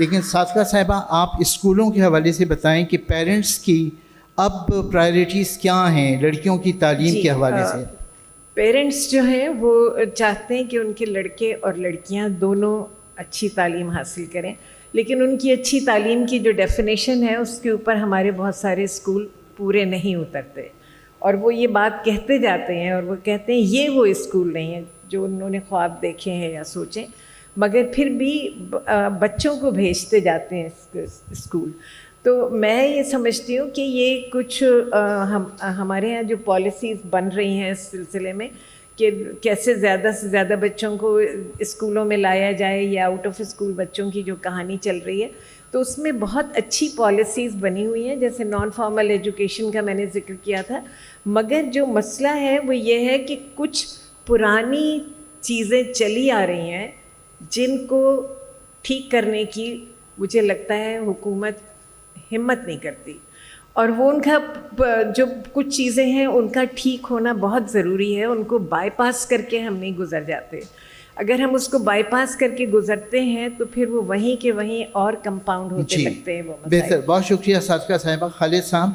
لیکن صادقہ صاحبہ آپ اسکولوں کے حوالے سے بتائیں کہ پیرنٹس کی اب پرائرٹیز کیا ہیں لڑکیوں کی تعلیم کے حوالے سے؟ پیرنٹس جو ہیں وہ چاہتے ہیں کہ ان کے لڑکے اور لڑکیاں دونوں اچھی تعلیم حاصل کریں، لیکن ان کی اچھی تعلیم کی جو ڈیفینیشن ہے اس کے اوپر ہمارے بہت سارے اسکول پورے نہیں اترتے، اور وہ یہ بات کہتے جاتے ہیں اور وہ کہتے ہیں یہ وہ اسکول نہیں ہے جو انہوں نے خواب دیکھے ہیں یا سوچیں، مگر پھر بھی بچوں کو بھیجتے جاتے ہیں اسکول۔ تو میں یہ سمجھتی ہوں کہ یہ کچھ ہمارے یہاں جو پالیسیز بن رہی ہیں اس سلسلے میں کہ کیسے زیادہ سے زیادہ بچوں کو اسکولوں میں لایا جائے یا آؤٹ آف اسکول بچوں کی جو کہانی چل رہی ہے، تو اس میں بہت اچھی پالیسیز بنی ہوئی ہیں، جیسے نان فارمل ایجوکیشن کا میں نے ذکر کیا تھا، مگر جو مسئلہ ہے وہ یہ ہے کہ کچھ پرانی چیزیں چلی آ رہی ہیں جن کو ٹھیک کرنے کی مجھے لگتا ہے حکومت ہمت نہیں کرتی، اور وہ ان کا جو کچھ چیزیں ہیں ان کا ٹھیک ہونا بہت ضروری ہے، ان کو بائی پاس کر کے ہم نہیں گزر جاتے۔ اگر ہم اس کو بائی پاس کر کے گزرتے ہیں تو پھر وہ وہیں کے وہیں اور کمپاؤنڈ ہوتے لگتے ہیں وہ مسائل۔ بہتر، بہت شکریہ صادقہ صاحبہ۔ خالد صاحب،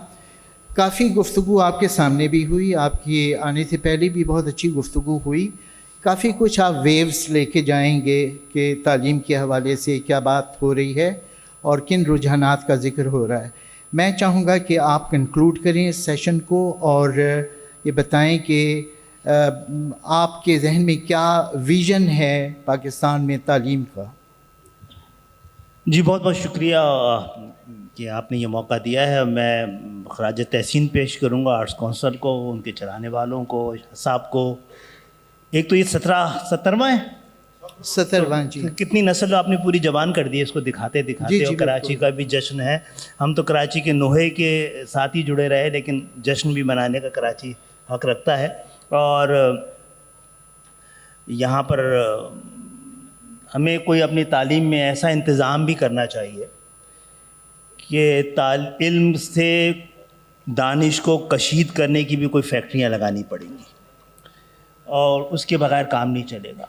کافی گفتگو آپ کے سامنے بھی ہوئی، آپ کے آنے سے پہلے بھی بہت اچھی گفتگو ہوئی، کافی کچھ آپ ویوز لے کے جائیں گے کہ تعلیم کے حوالے سے کیا بات ہو رہی ہے اور کن رجحانات کا ذکر ہو رہا ہے۔ میں چاہوں گا کہ آپ کنکلوڈ کریں اس سیشن کو اور یہ بتائیں کہ آپ کے ذہن میں کیا ویژن ہے پاکستان میں تعلیم کا۔ جی بہت بہت شکریہ کہ آپ نے یہ موقع دیا ہے۔ میں خراج تحسین پیش کروں گا آرٹس کونسل کو، ان کے چلانے والوں کو، صاحب کو۔ ایک تو یہ 17واں ہے، 17واں جی، کتنی نسل آپ نے پوری جوان کر دی ہے اس کو دکھاتے دکھاتے، اور کراچی کا بھی جشن ہے۔ ہم تو کراچی کے نوحے کے ساتھ ہی جڑے رہے، لیکن جشن بھی منانے کا کراچی حق رکھتا ہے، اور یہاں پر ہمیں کوئی اپنی تعلیم میں ایسا انتظام بھی کرنا چاہیے کہ علم سے دانش کو کشید کرنے کی بھی کوئی فیکٹریاں لگانی پڑیں گی، اور اس کے بغیر کام نہیں چلے گا۔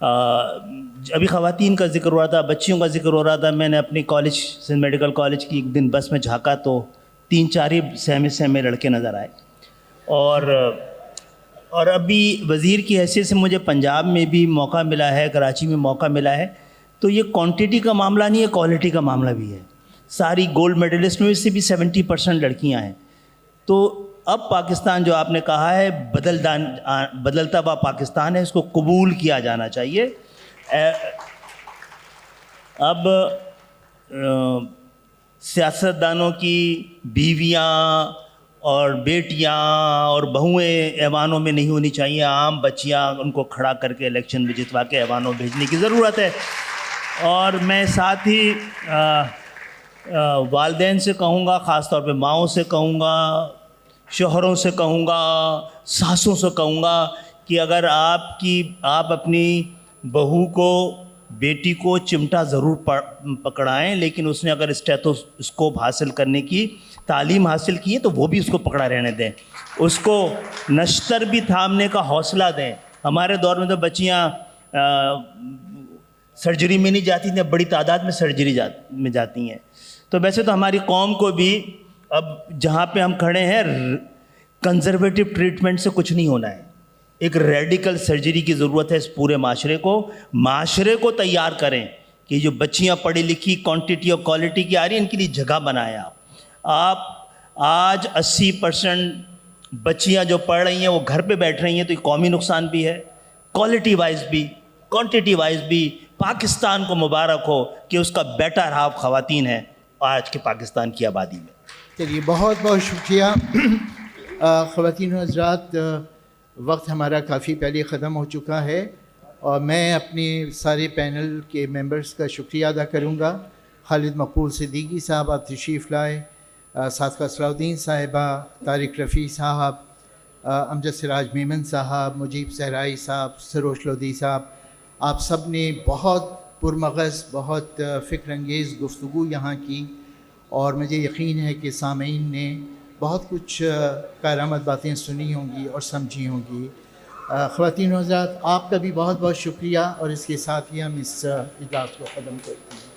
ابھی خواتین کا ذکر ہو رہا تھا، بچیوں کا ذکر ہو رہا تھا۔ میں نے اپنی کالج سندھ میڈیکل کالج کی ایک دن بس میں جھانکا تو 3-4 ہی سہمے لڑکے نظر آئے، اور ابھی وزیر کی حیثیت سے مجھے پنجاب میں بھی موقع ملا ہے، کراچی میں موقع ملا ہے، تو یہ کوانٹٹی کا معاملہ نہیں ہے، کوالٹی کا معاملہ بھی ہے۔ ساری گولڈ میڈلسٹ میں سے بھی 70% لڑکیاں ہیں۔ تو اب پاکستان جو آپ نے کہا ہے بدلتا ہوا پاکستان ہے، اس کو قبول کیا جانا چاہیے۔ اب سیاستدانوں کی بیویاں اور بیٹیاں اور بہویں ایوانوں میں نہیں ہونی چاہیے، عام بچیاں ان کو کھڑا کر کے الیکشن میں جتوا کے ایوانوں بھیجنے کی ضرورت ہے۔ اور میں ساتھ ہی والدین سے کہوں گا، خاص طور پہ ماؤں سے کہوں گا، شوہروں سے کہوں گا، ساسوں سے کہوں گا کہ اگر آپ اپنی بہو کو، بیٹی کو چمٹا ضرور پکڑائیں، لیکن اس نے اگر اسٹیتھوسکوپ حاصل کرنے کی تعلیم حاصل کی ہے تو وہ بھی اس کو پکڑا رہنے دیں، اس کو نشتر بھی تھامنے کا حوصلہ دیں۔ ہمارے دور میں تو بچیاں سرجری میں نہیں جاتی تھیں، بڑی تعداد میں سرجری میں جاتی ہیں۔ تو ویسے تو ہماری قوم کو بھی اب جہاں پہ ہم کھڑے ہیں کنزرویٹو ٹریٹمنٹ سے کچھ نہیں ہونا ہے، ایک ریڈیکل سرجری کی ضرورت ہے۔ اس پورے معاشرے کو تیار کریں کہ جو بچیاں پڑھی لکھی کوانٹٹی اور کوالٹی کی آ رہی ہیں، ان کے لیے جگہ بنائیں۔ آپ آج 80% بچیاں جو پڑھ رہی ہیں وہ گھر پہ بیٹھ رہی ہیں، تو یہ قومی نقصان بھی ہے، کوالٹی وائز بھی، کوانٹٹی وائز بھی۔ پاکستان کو مبارک ہو کہ اس کا بیٹر ہاف خواتین ہیں آج کے پاکستان کی آبادی میں۔ چلیے بہت بہت شکریہ خواتین و حضرات، وقت ہمارا کافی پہلے ختم ہو چکا ہے، اور میں اپنے سارے پینل کے ممبرز کا شکریہ ادا کروں گا۔ خالد مقبول صدیقی صاحب آپ تشریف لائے، صادقہ صلاح الدین صاحبہ، طارق رفیع صاحب، امجد سراج میمن صاحب، مجیب صحرائی صاحب، سروش لودھی صاحب، آپ سب نے بہت پرمغز، بہت فکر انگیز گفتگو یہاں کی، اور مجھے یقین ہے کہ سامعین نے بہت کچھ کارآمد باتیں سنی ہوں گی اور سمجھی ہوں گی۔ خواتین و حضرات، آپ کا بھی بہت بہت شکریہ، اور اس کے ساتھ ہی ہم اس اجلاس کو ختم کرتے ہیں۔